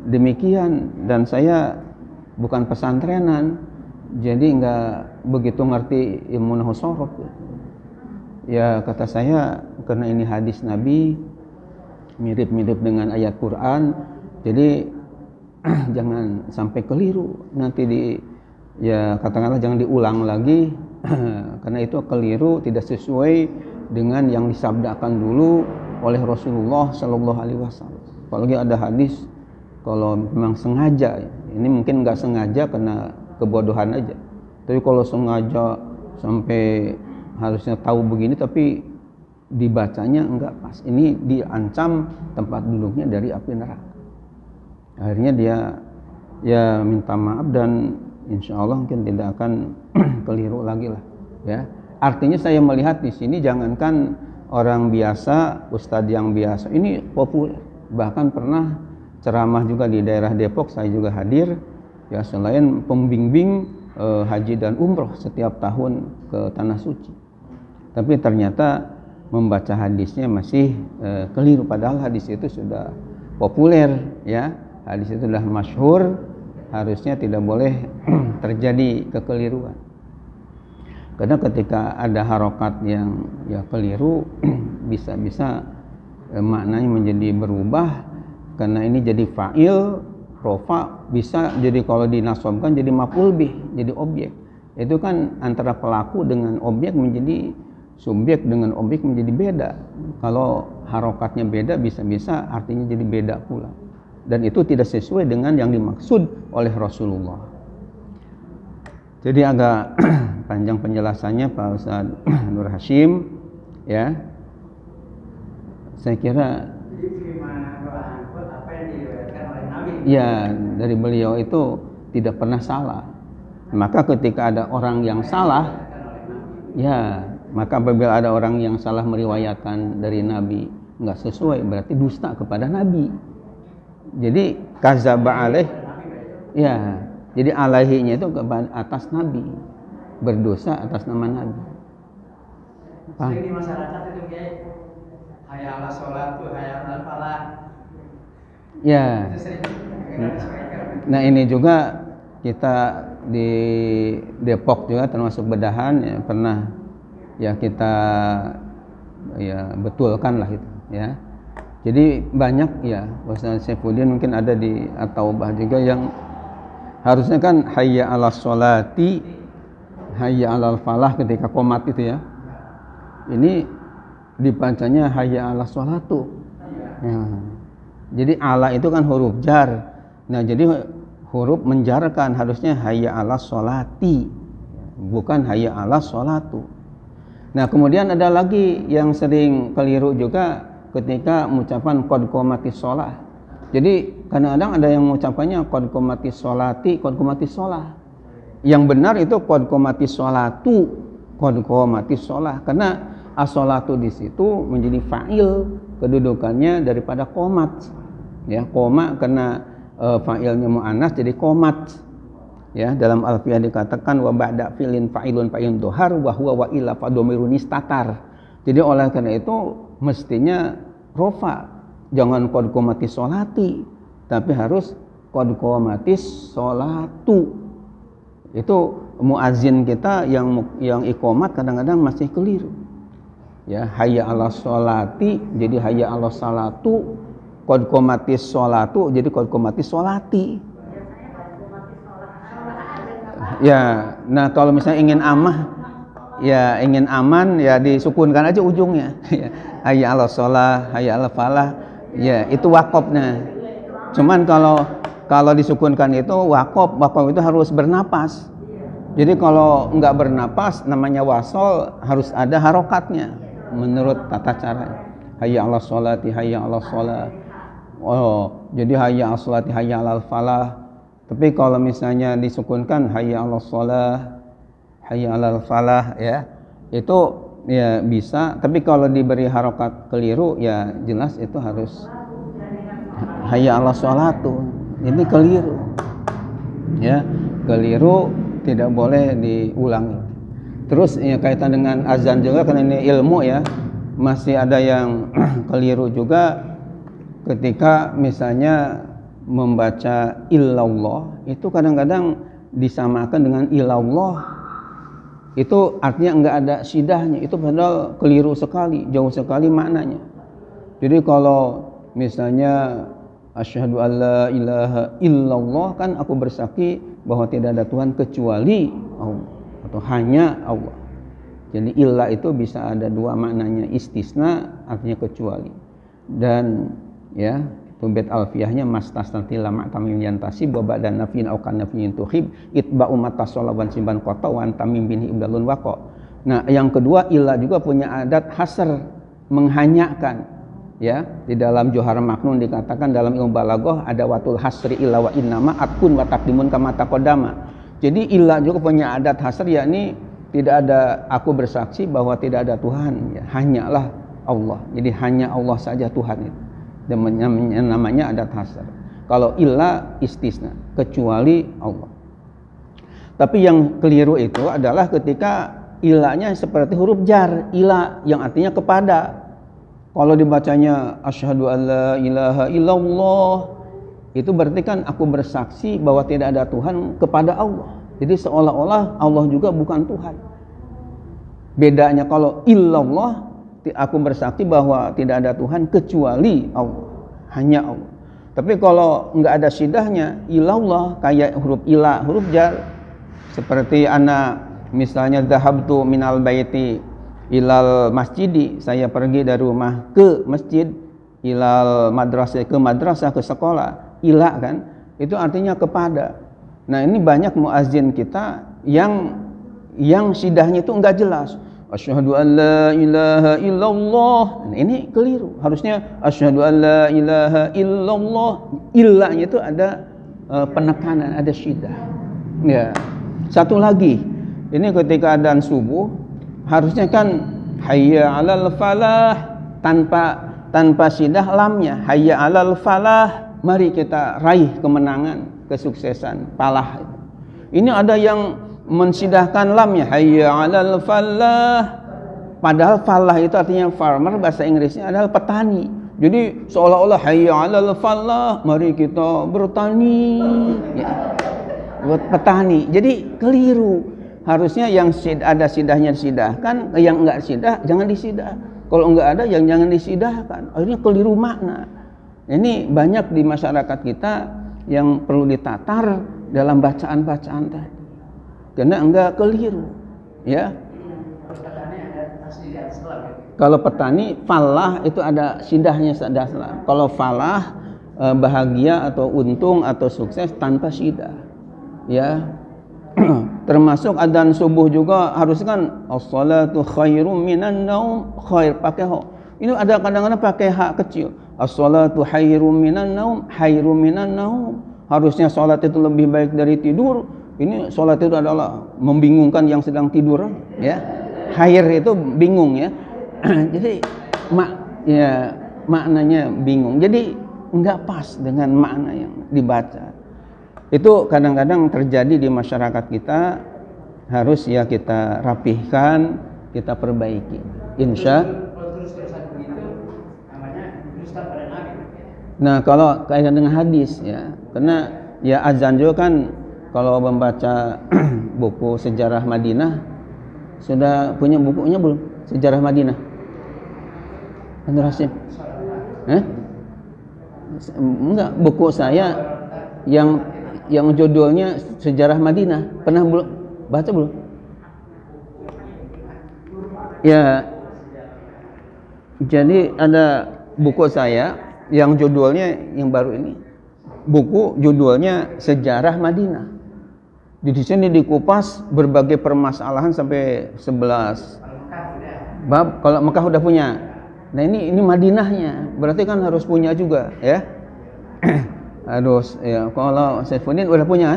demikian dan saya bukan pesantrenan, jadi nggak begitu ngerti ilmu nahwu shorof. Ya, kata saya, karena ini hadis Nabi mirip-mirip dengan ayat Quran, Jadi jangan sampai keliru, nanti ya katakanlah jangan diulang lagi karena itu keliru, tidak sesuai dengan yang disabdakan dulu oleh Rasulullah Shallallahu Alaihi Wasallam. Apalagi ada hadis kalau memang sengaja, ini mungkin nggak sengaja karena kebodohan aja, tapi kalau sengaja sampai harusnya tahu begini tapi dibacanya enggak pas, ini diancam tempat duduknya dari api neraka. Akhirnya dia ya minta maaf dan insya Allah mungkin tidak akan keliru lagi lah ya. Artinya saya melihat di sini jangankan orang biasa, ustadz yang biasa, ini populer. Bahkan pernah ceramah juga di daerah Depok, saya juga hadir ya, selain pembimbing haji dan umroh setiap tahun ke Tanah Suci. Tapi ternyata membaca hadisnya masih keliru, padahal hadis itu sudah populer ya. Hadis itu sudah masyhur, harusnya tidak boleh terjadi kekeliruan. Karena ketika ada harokat yang ya keliru, bisa-bisa maknanya menjadi berubah. Karena ini jadi fa'il, rofa, bisa jadi kalau dinasobkan jadi maf'ul bih, jadi objek. Itu kan antara pelaku dengan objek menjadi subjek, dengan objek menjadi beda. Kalau harokatnya beda, bisa-bisa artinya jadi beda pula. Dan itu tidak sesuai dengan yang dimaksud oleh Rasulullah. Jadi agak panjang penjelasannya Pak Ustaz Nur Hashim ya. Saya kira ya dari beliau itu tidak pernah salah. Maka ketika ada orang yang salah, ya maka apabila ada orang yang salah meriwayatkan dari Nabi nggak sesuai, berarti dusta kepada Nabi. Jadi kazaba alaih, ya. Jadi alaihinya itu atas Nabi, berdosa atas nama Nabi. Sering di masyarakat itu kayak hayya ala sholat tuh, hayya ala falah. Ya. Nah ini juga kita di Depok juga termasuk Bedahan ya, pernah ya kita ya betulkan lah itu ya. Jadi banyak ya, Ustaz Saifuddin mungkin ada di At-Taubah juga yang harusnya kan hayya ala sholati, hayya ala falah ketika qomat itu ya. Ini dibacanya hayya ala sholatu. Ya. Jadi ala itu kan huruf jar. Nah, jadi huruf menjarkan, harusnya hayya ala sholati, bukan hayya ala sholatu. Nah, kemudian ada lagi yang sering keliru juga ketika mengucapkan qad qomatis sholah. Jadi kadang-kadang ada yang mengucapkannya qad qomatis sholati, qad qomatis sholah. Yang benar itu qad qomatis sholatu, qad qomatis sholah, karena as-sholatu di situ menjadi fa'il kedudukannya daripada qomat. Ya, qoma karena fa'ilnya muannas jadi qomat. Ya, dalam Alfiyah dikatakan wa ba'da fi'lin fa'ilun fa'ilun dhuhar wa huwa wa illa fa dhamirun istatar. Jadi oleh karena itu mestinya rofa, jangan qad qomatis sholati, tapi harus qad qomatis sholatu. Itu muazin kita yang iqomat kadang-kadang masih keliru. Ya, hayya ala sholati jadi hayya ala salatu, qad qomatis sholatu jadi qad qomatis sholati. Ya, nah kalau misalnya ingin ingin aman ya disukunkan aja ujungnya. Hayya ala sholah, hayya ala falah, ya itu wakofnya. Cuman kalau disukunkan itu wakof itu harus bernapas. Jadi kalau nggak bernapas namanya wasol, harus ada harokatnya menurut tata cara. Hayya ala sholati, hayya ala sholah. Oh, jadi hayya ala sholati, hayya ala falah. Tapi kalau misalnya disukunkan hayya ala sholah, hayya ala falah ya, itu ya bisa. Tapi kalau diberi harokat keliru ya jelas itu harus hayya ala sholatu. Ini keliru. Ya, keliru, tidak boleh diulangi. Terus ya, kaitan dengan azan juga karena ini ilmu ya. Masih ada yang keliru juga ketika misalnya membaca illallah itu kadang-kadang disamakan dengan ilallah. Itu artinya enggak ada syidahnya, itu padahal keliru sekali, jauh sekali maknanya. Jadi kalau misalnya asyhadu alla ilaha illallah kan aku bersaksi bahwa tidak ada Tuhan kecuali Allah atau hanya Allah. Jadi illa itu bisa ada dua maknanya, istisna artinya kecuali, dan ya itu bait alfiyahnya mastasnati lama tamim yantasi baba dan nafin au kan nafin tuhib itba'u matasalawan simban qata wa tamim bin ibdalun waqa. Nah, yang kedua illa juga punya adat hasr, menghanyakan. Ya, di dalam Johar Maknun dikatakan dalam ilmu balaghah ada watul hasri illa wa innama atkun wa taqdimun kama taqaddama. Jadi illa juga punya adat hasr, yakni tidak ada aku bersaksi bahwa tidak ada Tuhan, ya, hanyalah Allah. Jadi hanya Allah saja Tuhan itu. Dan namanya adat hasr. Kalau illa istisna, kecuali Allah. Tapi yang keliru itu adalah ketika ilanya seperti huruf jar, ila yang artinya kepada. Kalau dibacanya asyhadu alla ilaha illallah, itu berarti kan aku bersaksi bahwa tidak ada Tuhan kepada Allah. Jadi seolah-olah Allah juga bukan Tuhan. Bedanya kalau illallah, aku bersaksi bahwa tidak ada Tuhan kecuali Allah, hanya Allah. Tapi kalau enggak ada syidahnya, ilallah, kayak huruf ila, huruf jar, seperti ana misalnya dhahabtu minal baiti ilal masjidi, saya pergi dari rumah ke masjid, ilal madrasah, ke madrasah, ke sekolah, ila kan, itu artinya kepada. Nah, ini banyak muazzin kita yang sidahnya itu enggak jelas. Asyhadu an la ilaha illallah. Nah, ini keliru. Harusnya asyhadu an la ilaha illallah. Illanya itu ada penekanan, ada syidah. Ya. Satu lagi, ini ketika adzan subuh harusnya kan hayya 'alal falah, tanpa syidah lamnya, hayya 'alal falah, mari kita raih kemenangan, kesuksesan, falah itu. Ini ada yang mensidahkan lamnya, hayya 'alal falah, padahal falah itu artinya farmer, bahasa Inggrisnya adalah petani. Jadi seolah-olah hayya 'alal falah, mari kita bertani, ya, buat petani. Jadi keliru. Harusnya yang ada sidahnya disidahkan, yang enggak sidah jangan disidah. Kalau enggak ada yang jangan disidahkan. Akhirnya keliru makna. Ini banyak di masyarakat kita yang perlu ditatar dalam bacaan-bacaan tadi. Karena enggak keliru, ya. Kalau petani falah itu ada sidahnya sadaslah. Kalau falah bahagia atau untung atau sukses tanpa sidah. Ya. Termasuk adzan subuh juga harus kan as-salatu khairum minan naum, khair pakai ha. Ini ada kadang-kadang pakai hak kecil. As-salatu khairum minan naum, khairum minan naum. Harusnya salat itu lebih baik dari tidur. Ini salat itu adalah membingungkan yang sedang tidur, ya. Khair itu bingung, ya. Jadi maknanya bingung. Jadi enggak pas dengan makna yang dibaca. Itu kadang-kadang terjadi di masyarakat kita, harus ya kita rapihkan, kita perbaiki. Nah, kalau kaitan dengan hadis, ya, karena ya azan juga kan kalau membaca buku sejarah Madinah, sudah punya bukunya belum? Sejarah Madinah? Anu Rasim? Enggak, buku saya yang judulnya Sejarah Madinah. Pernah belum baca belum? Ya. Jadi ada buku saya yang judulnya yang baru ini. Buku judulnya Sejarah Madinah. Di sini dikupas berbagai permasalahan sampai 11 bab. Kalau Mekah udah punya. Nah, ini Madinahnya. Berarti kan harus punya juga, ya. Harus, ya. Kalau Saifuddin udah punya,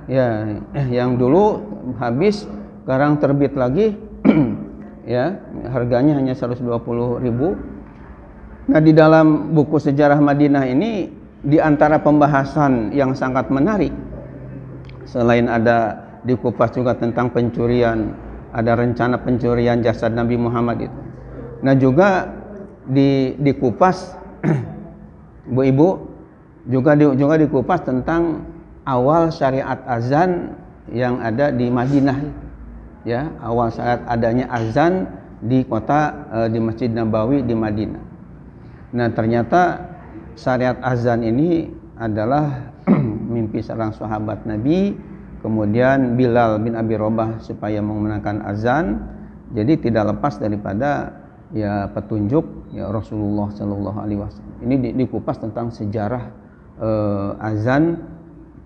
ya, yang dulu habis, sekarang terbit lagi, ya, harganya hanya 120.000. Nah, di dalam buku Sejarah Madinah ini, di antara pembahasan yang sangat menarik, selain ada dikupas juga tentang pencurian, ada rencana pencurian jasad Nabi Muhammad itu. Nah, juga dikupas, Bu-ibu, juga dikupas tentang awal syariat azan yang ada di Madinah, ya, awal saat adanya azan di kota di Masjid Nabawi di Madinah. Nah, ternyata syariat azan ini adalah mimpi seorang sahabat Nabi, kemudian Bilal bin Abi Robah supaya menggunakan azan. Jadi tidak lepas daripada ya petunjuk ya Rasulullah Shallallahu Alaihi Wasallam. Ini dikupas tentang sejarah azan,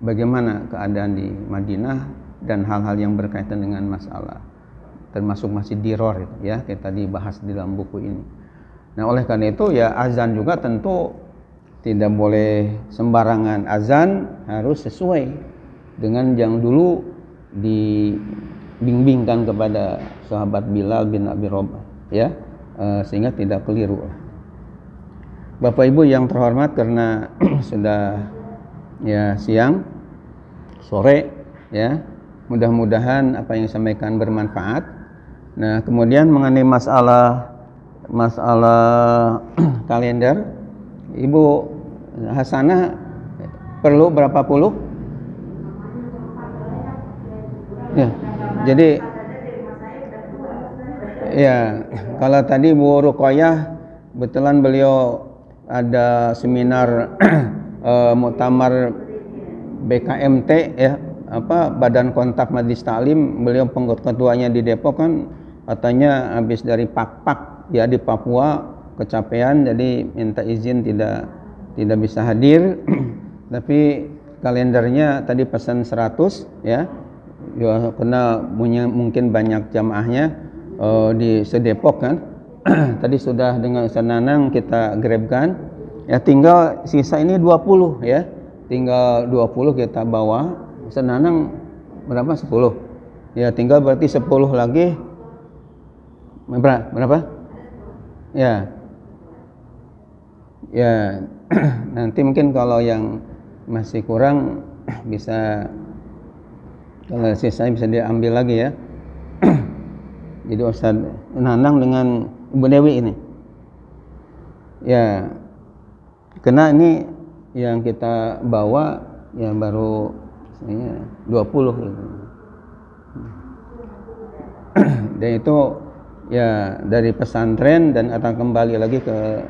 bagaimana keadaan di Madinah dan hal-hal yang berkaitan dengan masalah, termasuk masih diror itu ya, kita dibahas di dalam buku ini. Nah oleh karena itu ya azan juga tentu tidak boleh sembarangan, azan harus sesuai dengan yang dulu dibimbingkan kepada sahabat Bilal bin Abi Robah ya, sehingga tidak keliru. Bapak Ibu yang terhormat, karena sudah ya siang sore ya, mudah-mudahan apa yang disampaikan bermanfaat. Nah kemudian mengenai masalah kalender, Ibu Hasanah perlu berapa puluh? Ya, jadi ya kalau tadi Bu Ruqayyah kebetulan beliau ada seminar muktamar BKMT ya, Badan Kontak Majelis Taklim, beliau ketuanya di Depok kan, katanya habis dari Pak ya di Papua kecapean, jadi minta izin tidak bisa hadir. Tapi kalendernya tadi pesan 100 ya, karena mungkin banyak jamaahnya di sedepok kan. Tadi sudah dengan Senanang kita grabkan ya, tinggal sisa ini 20 ya, tinggal 20 kita bawa. Senanang berapa? 10 ya, tinggal berarti 10 lagi berapa ya nanti mungkin kalau yang masih kurang bisa, kalau sisanya bisa diambil lagi ya. Jadi Ustaz Nanang dengan Ibu Dewi ini ya, karena ini yang kita bawa ya baru 20 gitu. Dan itu ya dari pesantren dan akan kembali lagi ke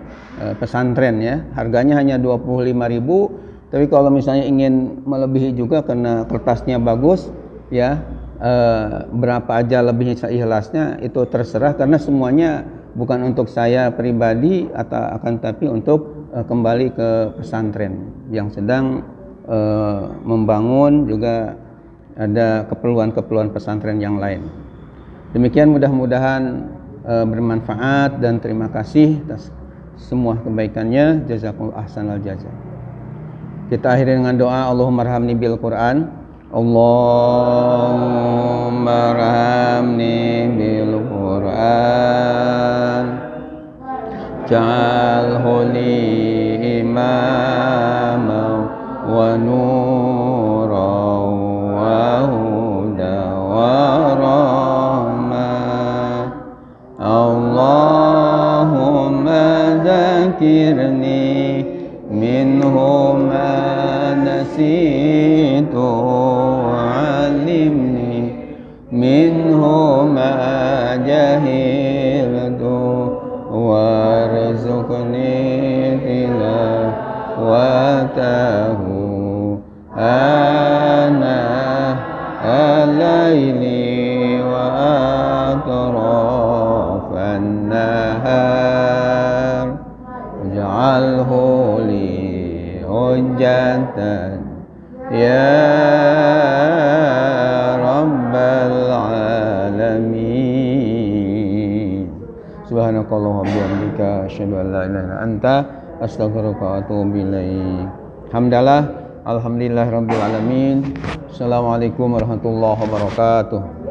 pesantren ya. Harganya hanya 25.000, tapi kalau misalnya ingin melebihi juga karena kertasnya bagus ya, berapa aja lebih seikhlasnya itu terserah, karena semuanya bukan untuk saya pribadi atau akan tapi untuk kembali ke pesantren yang sedang membangun, juga ada keperluan pesantren yang lain. Demikian, mudah-mudahan bermanfaat dan terima kasih atas semua kebaikannya. Jazakumullah ahsanal jaza. Kita akhiri dengan doa. Allahumma arhamni bil Quran. Allahumma arhamni bil Quran. Ja'alhu li imama wa nuran wa huda wa rahmah. Allahumma dzakirni minhu ma nasitu wa'allimni minhu ma jahiltu warzuqni tilawatahu ana al-laili wa atrafan nahar waj'alhu li hujjatan ya rabbal alamin. Subhanakallah wa bihamdika asyhadu an la ilaha illa anta astaghfiruka wa atubu ilaik. Alhamdulillah rabbil alamin. Assalamualaikum warahmatullahi wabarakatuh.